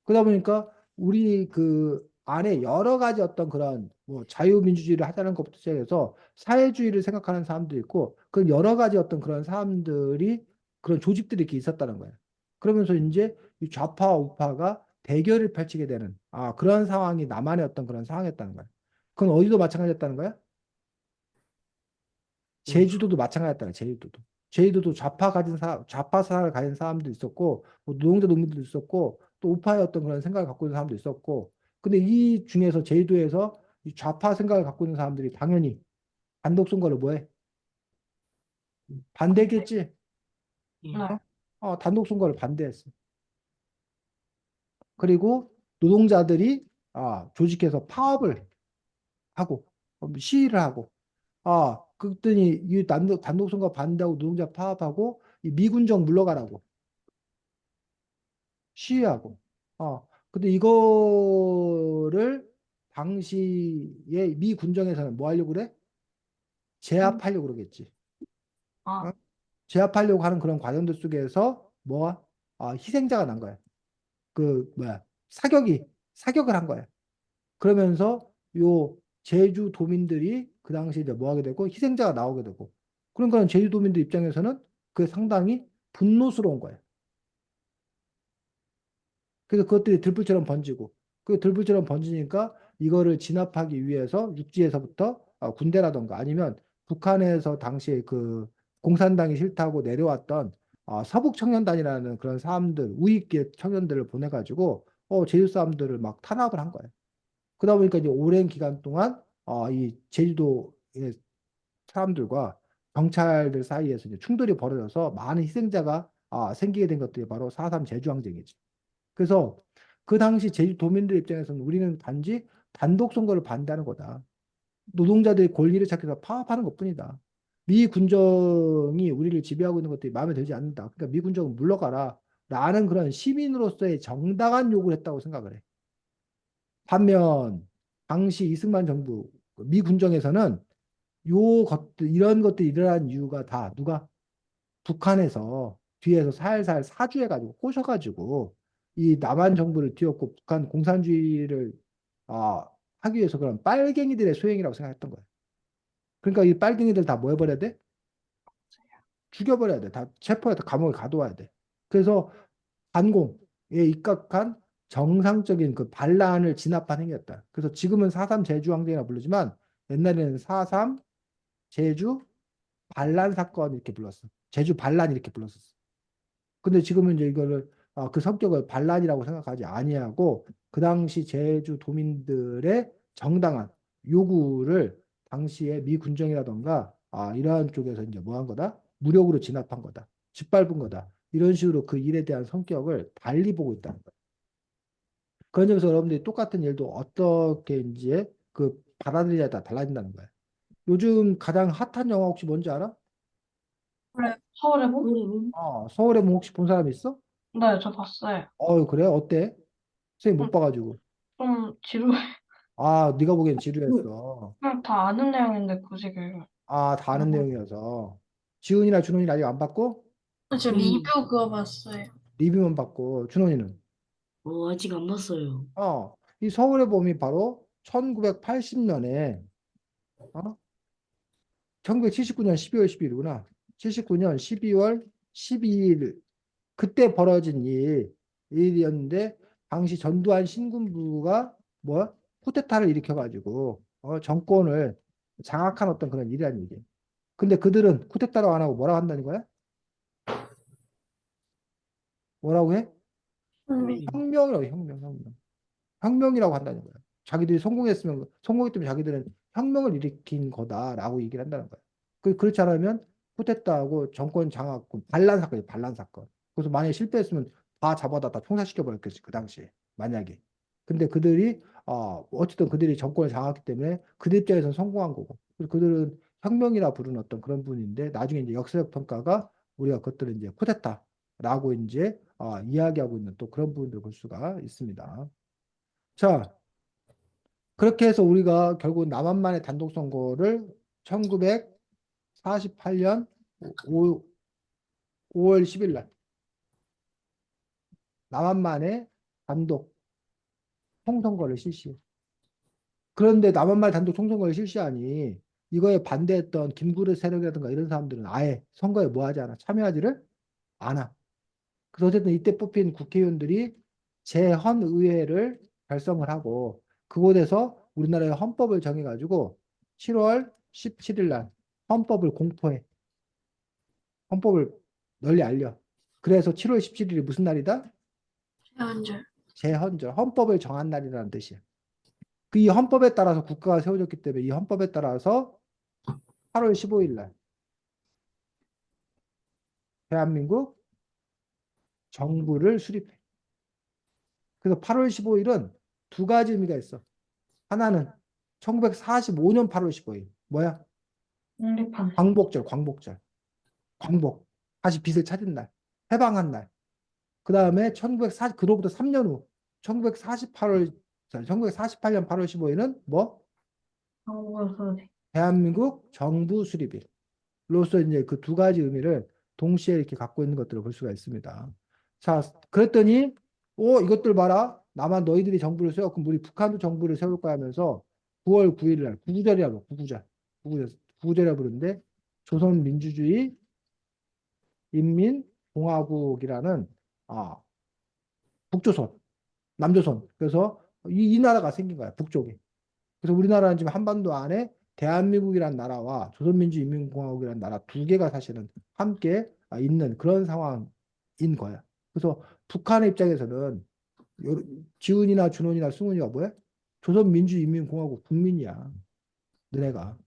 S1: 그러다 보니까 우리 그 안에 여러 가지 어떤 그런 뭐 자유민주주의를 하자는 것부터 시작해서 사회주의를 생각하는 사람도 있고 그 여러 가지 어떤 그런 사람들이 그런 조직들이 이렇게 있었다는 거예요. 그러면서 이제 이 좌파와 우파가 대결을 펼치게 되는 그런 상황이 남한의 어떤 그런 상황이었다는 거예요. 그건 어디도 마찬가지였다는 거야? 제주도도 마찬가지였다는 거야. 제주도도 좌파 사상을 가진 사람도 있었고 뭐 노동자 농민들도 있었고 또 우파의 어떤 그런 생각을 갖고 있는 사람도 있었고 근데 이 중에서 제주도에서 이 좌파 생각을 갖고 있는 사람들이 당연히 단독 선거를 뭐해? 반대겠지.
S4: 음.
S2: 네.
S1: 단독 선거를 반대했어. 그리고 노동자들이 조직해서 파업을 하고 시위를 하고 그랬더니 이 단독 선거 반대하고 노동자 파업하고 이 미군정 물러가라고 시위하고. 근데 이거를 당시에 미 군정에서는 뭐 하려고 그래? 제압하려고 그러겠지.
S2: 아,
S1: 어? 제압하려고 하는 그런 과정들 속에서 뭐 희생자가 난 거야. 그 뭐야 사격을 한 거야. 그러면서 요 제주 도민들이 그 당시에 이제 뭐 하게 되고 희생자가 나오게 되고 그러니까 제주 도민들 입장에서는 그게 상당히 분노스러운 거야. 그래서 그것들이 들불처럼 번지고 그 들불처럼 번지니까 이거를 진압하기 위해서 육지에서부터 군대라던가 아니면 북한에서 당시에 그 공산당이 싫다고 내려왔던 서북 청년단이라는 그런 사람들 우익계 청년들을 보내가지고 제주 사람들을 막 탄압을 한 거예요. 그러다 보니까 이제 오랜 기간 동안 이 제주도의 사람들과 경찰들 사이에서 이제 충돌이 벌어져서 많은 희생자가 생기게 된 것들이 바로 4.3 제주항쟁이지. 그래서 그 당시 제주도민들 입장에서는 우리는 단지 단독 선거를 반대하는 거다. 노동자들의 권리를 찾기 위해서 파업하는 것뿐이다. 미 군정이 우리를 지배하고 있는 것들이 마음에 들지 않는다. 그러니까 미 군정은 물러가라. 라는 그런 시민으로서의 정당한 요구를 했다고 생각을 해. 반면 당시 이승만 정부 미 군정에서는 이런 것들이 일어난 이유가 다 누가 북한에서 뒤에서 살살 사주해가지고 꼬셔가지고 이 남한 정부를 뒤엎고 북한 공산주의를 아, 하기 위해서 그런 빨갱이들의 소행이라고 생각했던 거예요. 그러니까 이 빨갱이들 다 뭐 해버려야 돼? 죽여버려야 돼. 다 체포해서 감옥에 가둬야 돼. 그래서 반공에 입각한 정상적인 그 반란을 진압한 행위였다. 그래서 지금은 4.3 제주항쟁이라 부르지만 옛날에는 4.3 제주 반란 사건 이렇게 불렀어. 제주 반란 이렇게 불렀었어. 근데 지금은 이제 이거를 그 성격을 반란이라고 생각하지 아니하고 그 당시 제주 도민들의 정당한 요구를 당시에 미 군정이라던가 이러한 쪽에서 이제 뭐 한 거다? 무력으로 진압한 거다. 짓밟은 거다. 이런 식으로 그 일에 대한 성격을 달리 보고 있다는 거예요. 그런 점에서 여러분들이 똑같은 일도 어떻게 이제 그 받아들이냐에 따라 달라진다는 거예요. 요즘 가장 핫한 영화 혹시 뭔지 알아?
S2: 서울의 봄?
S4: 그러면
S1: 서울의 몽 혹시 본 사람 있어?
S2: 네, 저 봤어요.
S1: 그래? 어때? 선생님 못 봐가지고.
S2: 좀 지루해.
S1: 네가 보기엔 지루했어.
S2: 그냥 다 아는 내용인데 굳이
S1: 다 아는 내용이어서. 지훈이나 준호이는 아직 안 봤고,
S3: 저 리뷰 그거 봤어요.
S1: 리뷰만 봤고, 준호이는.
S4: 아직 안 봤어요.
S1: 이 서울의 봄이 바로 1980년에, 1979년 12월 12일이구나. 79년 12월 12일, 그때 벌어진 일이었는데, 당시 전두환 신군부가 뭐, 쿠데타를 일으켜가지고, 정권을 장악한 어떤 그런 일이라는 얘기예요. 근데 그들은 쿠데타로 안 하고 뭐라고 한다는 거야? 뭐라고 해? 혁명이라고 해, 혁명. 혁명이라고 한다는 거야. 자기들이 성공했으면 자기들은 혁명을 일으킨 거다라고 얘기를 한다는 거야. 그렇지 않으면 쿠데타하고 정권 장악군 반란 사건이에요. 반란 사건. 그래서 만약에 실패했으면 다 잡아다 다 총살시켜 버렸겠지 그 당시에 만약에. 근데 그들이 어쨌든 그들이 정권을 장악했기 때문에 그들 입장에서는 성공한 거고. 그래서 그들은 혁명이라 부르는 어떤 그런 분인데 나중에 이제 역사적 평가가 우리가 그것들을 이제 쿠데타라고 이제 이야기하고 있는 또 그런 부분들을 볼 수가 있습니다. 자, 그렇게 해서 우리가 결국 남한만의 단독 선거를 1948년 5월 10일 날 남한만의 단독 총선거를 실시해. 그런데 남한만의 단독 총선거를 실시하니 이거에 반대했던 김구르 세력이라든가 이런 사람들은 아예 선거에 뭐 하지 않아? 참여하지를 않아. 그래서 어쨌든 이때 뽑힌 국회의원들이 제헌의회를 결성을 하고 그곳에서 우리나라의 헌법을 정해가지고 7월 17일 날 헌법을 공포해. 헌법을 널리 알려. 그래서 7월 17일이 무슨 날이다?
S3: 제한절.
S1: 제헌절. 헌법을 정한 날이라는 뜻이야. 그 이 헌법에 따라서 국가가 세워졌기 때문에 이 헌법에 따라서 8월 15일 날 대한민국 정부를 수립해. 그래서 8월 15일은 두 가지 의미가 있어. 하나는 1945년 8월 15일. 뭐야?
S2: 독립한.
S1: 광복절. 광복. 다시 빛을 찾은 날. 해방한 날. 그 다음에 1940, 그로부터 3년 후, 1948년 8월 15일은 뭐?
S2: 한국에서
S1: 대한민국 정부 수립일로서 이제 그 두 가지 의미를 동시에 이렇게 갖고 있는 것들을 볼 수가 있습니다. 자, 그랬더니, 이것들 봐라. 나만 너희들이 정부를 세웠고, 우리 북한도 정부를 세울 거야 하면서 9월 9일 날, 구구절이라고, 구구절. 구구절이라고 부르는데, 조선민주주의 인민공화국이라는, 북조선, 남조선. 그래서 이 나라가 생긴 거야, 북쪽에. 그래서 우리나라는 지금 한반도 안에 대한민국이라는 나라와 조선민주인민공화국이라는 나라 두 개가 사실은 함께 있는 그런 상황인 거야. 그래서 북한의 입장에서는 지훈이나 준원이나 승훈이가 뭐야? 조선민주인민공화국 국민이야. 너네가.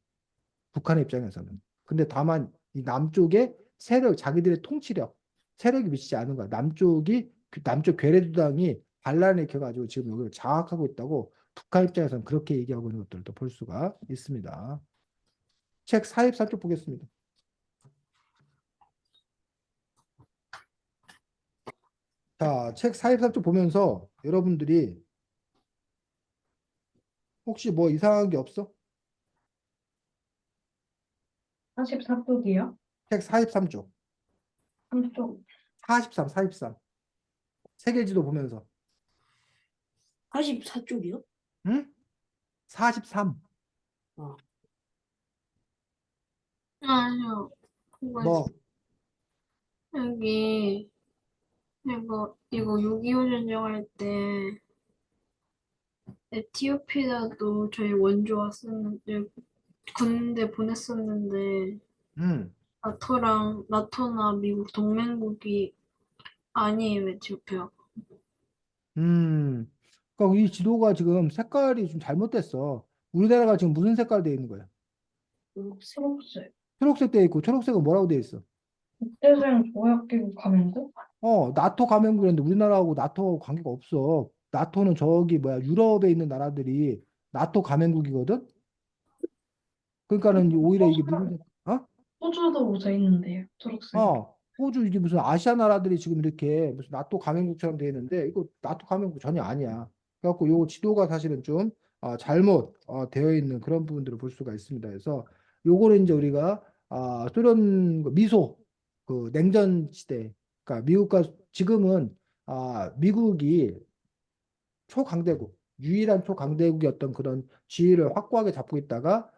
S1: 북한의 입장에서는. 근데 다만 이 남쪽에 자기들의 통치력, 세력이 미치지 않은 거야. 남쪽 괴뢰도당이 반란을 일으켜가지고 지금 여기를 장악하고 있다고 북한 입장에서는 그렇게 얘기하고 있는 것들도 볼 수가 있습니다. 책 44쪽 보겠습니다. 자, 책 44쪽 보면서 여러분들이 혹시 뭐 이상한 게 없어?
S2: 44쪽이요?
S1: 책 43쪽.
S2: 한쪽.
S1: 43. 세계지도 보면서.
S4: 44쪽이요?
S1: 응? 43.
S3: 아니요. 그거
S1: 뭐,
S3: 여기 이거 6.25 전쟁할 때 에티오피아도 저희 원조 왔었는데 군대 보냈었는데
S1: 음.
S3: 나토나 미국 동맹국이 아니에요, 에티오피아.
S1: 그러니까 이 지도가 지금 색깔이 좀 잘못됐어. 우리나라가 지금 무슨 색깔 되어 있는 거야?
S2: 초록색.
S1: 초록색 돼 있고 초록색은 뭐라고 돼 있어?
S2: 국제수행 조약기구 가맹국?
S1: 나토 가맹국인데 우리나라하고 나토하고 관계가 없어. 나토는 저기 뭐야 유럽에 있는 나라들이 나토 가맹국이거든. 그러니까는 오히려 이게 미국 어?
S2: 호주도 옷에 있는데요. 초록색.
S1: 호주 이게 무슨 아시아 나라들이 지금 이렇게 무슨 나토 가맹국처럼 돼 있는데 이거 나토 가맹국 전혀 아니야. 그래갖고 요 지도가 사실은 좀 잘못 되어 있는 그런 부분들을 볼 수가 있습니다. 그래서 요거는 이제 우리가 소련 미소 그 냉전 시대 그러니까 미국과 지금은 미국이 초강대국 유일한 초강대국이었던 그런 지위를 확고하게 잡고 있다가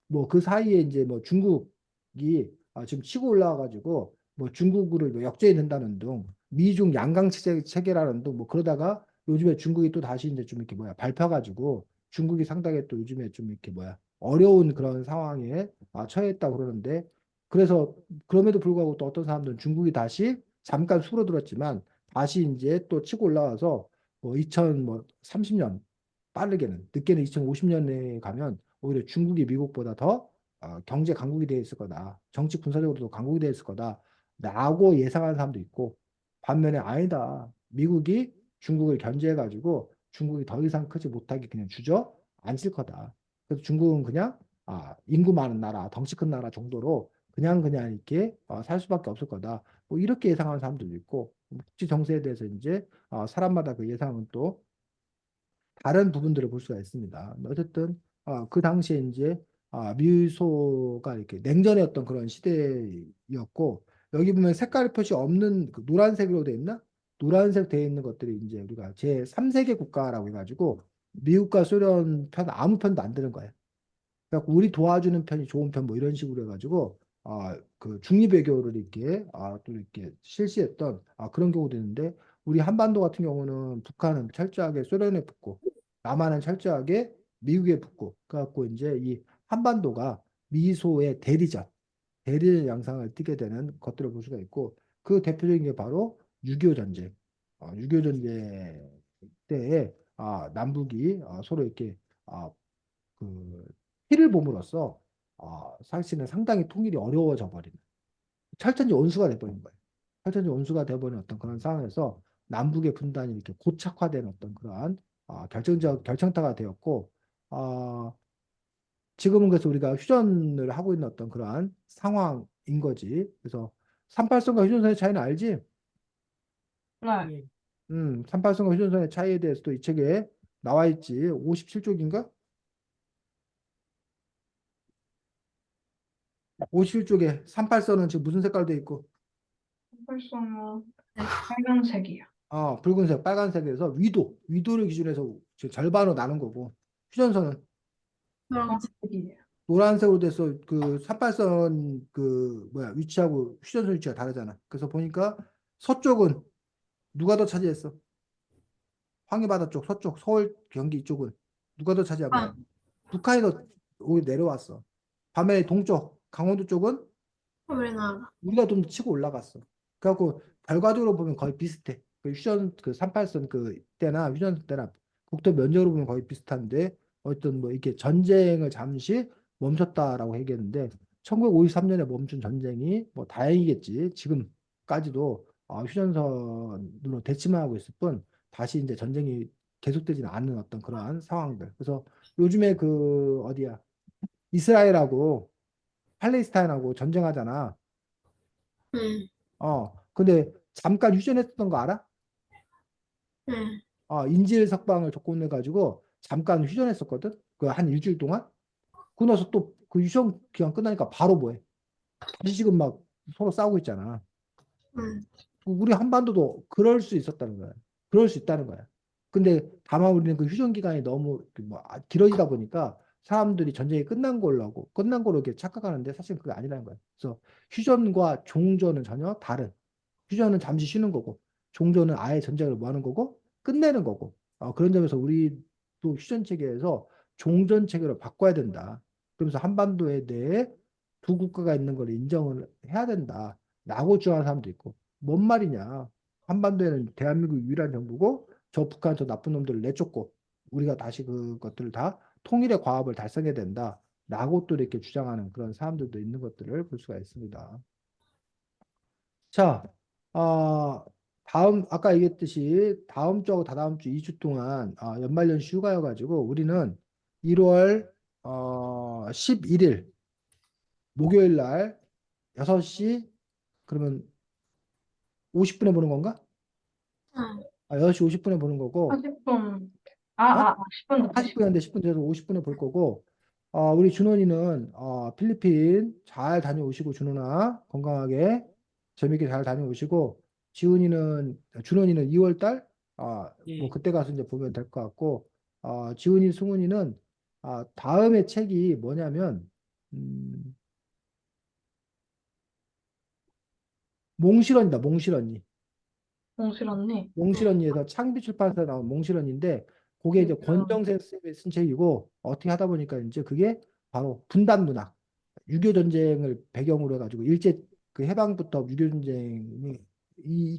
S1: 뭐 그 사이에 이제 뭐 중국이 지금 치고 올라와가지고 뭐 중국으로 뭐 역전이 된다는 둥 미중 양강 체계라는 둥 뭐 그러다가 요즘에 중국이 또 다시 이제 좀 이렇게 뭐야 밟혀가지고 중국이 상당히 또 요즘에 좀 이렇게 뭐야 어려운 그런 상황에 처했다고 그러는데 그래서 그럼에도 불구하고 또 어떤 사람들은 중국이 다시 잠깐 수그러들었지만 다시 이제 또 치고 올라와서 뭐 2030년 빠르게는 늦게는 2050년에 가면 오히려 중국이 미국보다 더 경제 강국이 되어 있을 거다. 정치 군사적으로도 강국이 되어 있을 거다. 라고 예상하는 사람도 있고 반면에 아니다. 미국이 중국을 견제해가지고 중국이 더 이상 크지 못하게 그냥 주저앉을 거다. 그래서 중국은 그냥 인구 많은 나라, 덩치 큰 나라 정도로 그냥 이렇게 살 수밖에 없을 거다. 뭐 이렇게 예상하는 사람들도 있고 국제 정세에 대해서 이제 사람마다 그 예상은 또 다른 부분들을 볼 수가 있습니다. 어쨌든 그 당시에 이제 미소가 이렇게 냉전의 어떤 그런 시대였고 여기 보면 색깔 표시 없는 그 노란색으로 되어 있나? 노란색 되어 있는 것들이 이제 우리가 제 3세계 국가라고 해가지고 미국과 소련 편 아무 편도 안 드는 거예요. 그래갖고 우리 도와주는 편이 좋은 편 뭐 이런 식으로 해가지고 그 중립외교를 이렇게 또 이렇게 실시했던 그런 경우도 있는데 우리 한반도 같은 경우는 북한은 철저하게 소련에 붙고 남한은 철저하게 미국에 붙고 그래갖고 이제 이 한반도가 미소의 대리전 양상을 띠게 되는 것들을 볼 수가 있고 그 대표적인 게 바로 6.25 전쟁 6.25 전쟁 때에 남북이 서로 이렇게 아, 그 피를 몸으로써 사실은 상당히 통일이 어려워져 버리는 철전지 온수가 돼버린 거예요. 철전지 온수가 돼버린 어떤 그런 상황에서 남북의 분단이 이렇게 고착화된 어떤 그러한 결정타가 되었고 지금은 그래서 우리가 휴전을 하고 있는 어떤 그러한 상황인 거지. 그래서 38선과 휴전선의 차이는 알지?
S2: 네.
S4: 예.
S1: 38선과 휴전선의 차이에 대해서도 이 책에 나와 있지. 57쪽인가? 57쪽에 38선은 지금 무슨 색깔 돼 있고
S2: 펄송은 빨간색이요.
S1: 붉은색, 빨간색에서 위도를 기준해서 지금 절반으로 나눈 거고 휴전선은
S3: 노란색.
S2: 노란색이에요.
S1: 노란색으로 돼서 그 38선 그 뭐야 위치하고 휴전선 위치가 다르잖아. 그래서 보니까 서쪽은 누가 더 차지했어? 황해바다 쪽 서쪽 서울 경기 이쪽은 누가 더 차지한 거야?
S3: 아,
S1: 북한이 더 오히려 내려왔어. 반면에 동쪽 강원도 쪽은
S3: 우리나라.
S1: 우리가 좀 치고 올라갔어. 그래갖고 결과적으로 보면 거의 비슷해. 그 휴전 그 38선 그 때나 휴전 때나 국토 면적으로 보면 거의 비슷한데 어떤 뭐 이렇게 전쟁을 잠시 멈췄다라고 얘기했는데 1953년에 멈춘 전쟁이 뭐 다행이겠지. 지금까지도 휴전선으로 대치만 하고 있을 뿐 다시 이제 전쟁이 계속되지는 않는 어떤 그러한 상황들. 그래서 요즘에 그 어디야 이스라엘하고 팔레스타인하고 전쟁하잖아.
S3: 응,
S1: 근데 잠깐 휴전했던 거 알아?
S3: 응.
S1: 인질 석방을 조건해 가지고 잠깐 휴전했었거든. 그 한 일주일 동안. 그러고 나서 또 그 휴전 기간 끝나니까 바로 뭐해? 다시 지금 막 서로 싸우고 있잖아.
S3: 응.
S1: 우리 한반도도 그럴 수 있었다는 거야. 그럴 수 있다는 거야. 근데 다만 우리는 그 휴전 기간이 너무 길어지다 보니까 사람들이 전쟁이 끝난 걸로 이렇게 착각하는데 사실 그게 아니라는 거야. 그래서 휴전과 종전은 전혀 다른. 휴전은 잠시 쉬는 거고, 종전은 아예 전쟁을 뭐 하는 거고, 끝내는 거고. 그런 점에서 우리도 휴전 체계에서 종전 체계로 바꿔야 된다. 그러면서 한반도에 대해 두 국가가 있는 걸 인정을 해야 된다. 라고 주장하는 사람도 있고, 뭔 말이냐. 한반도에는 대한민국 유일한 정부고, 저 북한 저 나쁜 놈들을 내쫓고, 우리가 다시 그것들을 다 통일의 과업을 달성해야 된다. 라고 또 이렇게 주장하는 그런 사람들도 있는 것들을 볼 수가 있습니다. 자, 아까 얘기했듯이 다음 주하고 다다음 주 2주 동안 연말연시 휴가여가지고 우리는 1월 11일 목요일 날 6시 그러면 50분에 보는 건가?
S3: 응.
S1: 6시 50분에 보는 거고
S2: 40분.
S1: 어?
S2: 10분 늦게
S1: 40분인데 10분 돼서 50분에 볼 거고 우리 준원이는 필리핀 잘 다녀오시고 준원아 건강하게 재밌게 잘 다녀오시고 준원이는 2월 달 뭐
S4: 네.
S1: 그때 가서 이제 보면 될 것 같고 지훈이 승훈이는 다음에 책이 뭐냐면 몽실언이다 몽실언니
S2: 공실언니.
S1: 몽실언니에서 창비 출판사에 나온 몽실언니인데 그게 이제
S2: 그렇구나.
S1: 권정생 쌤이 쓴 책이고 어떻게 하다 보니까 이제 그게 바로 분단 문학 6.25 전쟁을 배경으로 해가지고 일제 그 해방부터 6.25 전쟁이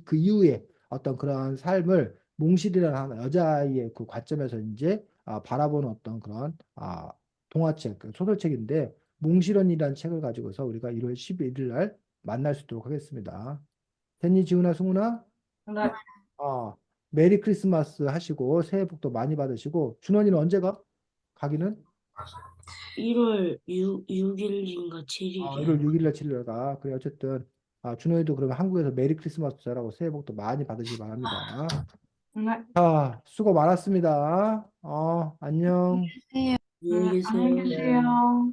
S1: 그 이후에 어떤 그러한 삶을 몽실이라는 하나 여자아이의 그 관점에서 이제 바라보는 어떤 그런 동화책 그 소설책인데 몽실언이라는 책을 가지고서 우리가 1월 11일 날 만날 수 있도록 하겠습니다. 됐니 지훈아 승훈아?
S2: 네.
S1: 아, 메리 크리스마스 하시고 새해 복도 많이 받으시고 준원이는 언제 가? 가기는?
S4: 1월 6일인가
S1: 1월
S4: 7일이요.
S1: 6일 날 7일 날 가. 그래 어쨌든 준원이도 그러면 한국에서 메리 크리스마스 잘하고 새해 복도 많이 받으시기 바랍니다.
S2: 네.
S1: 자, 수고 많았습니다. 안녕.
S3: 네.
S4: 안녕히
S2: 안녕히
S4: 계세요.
S2: 계세요.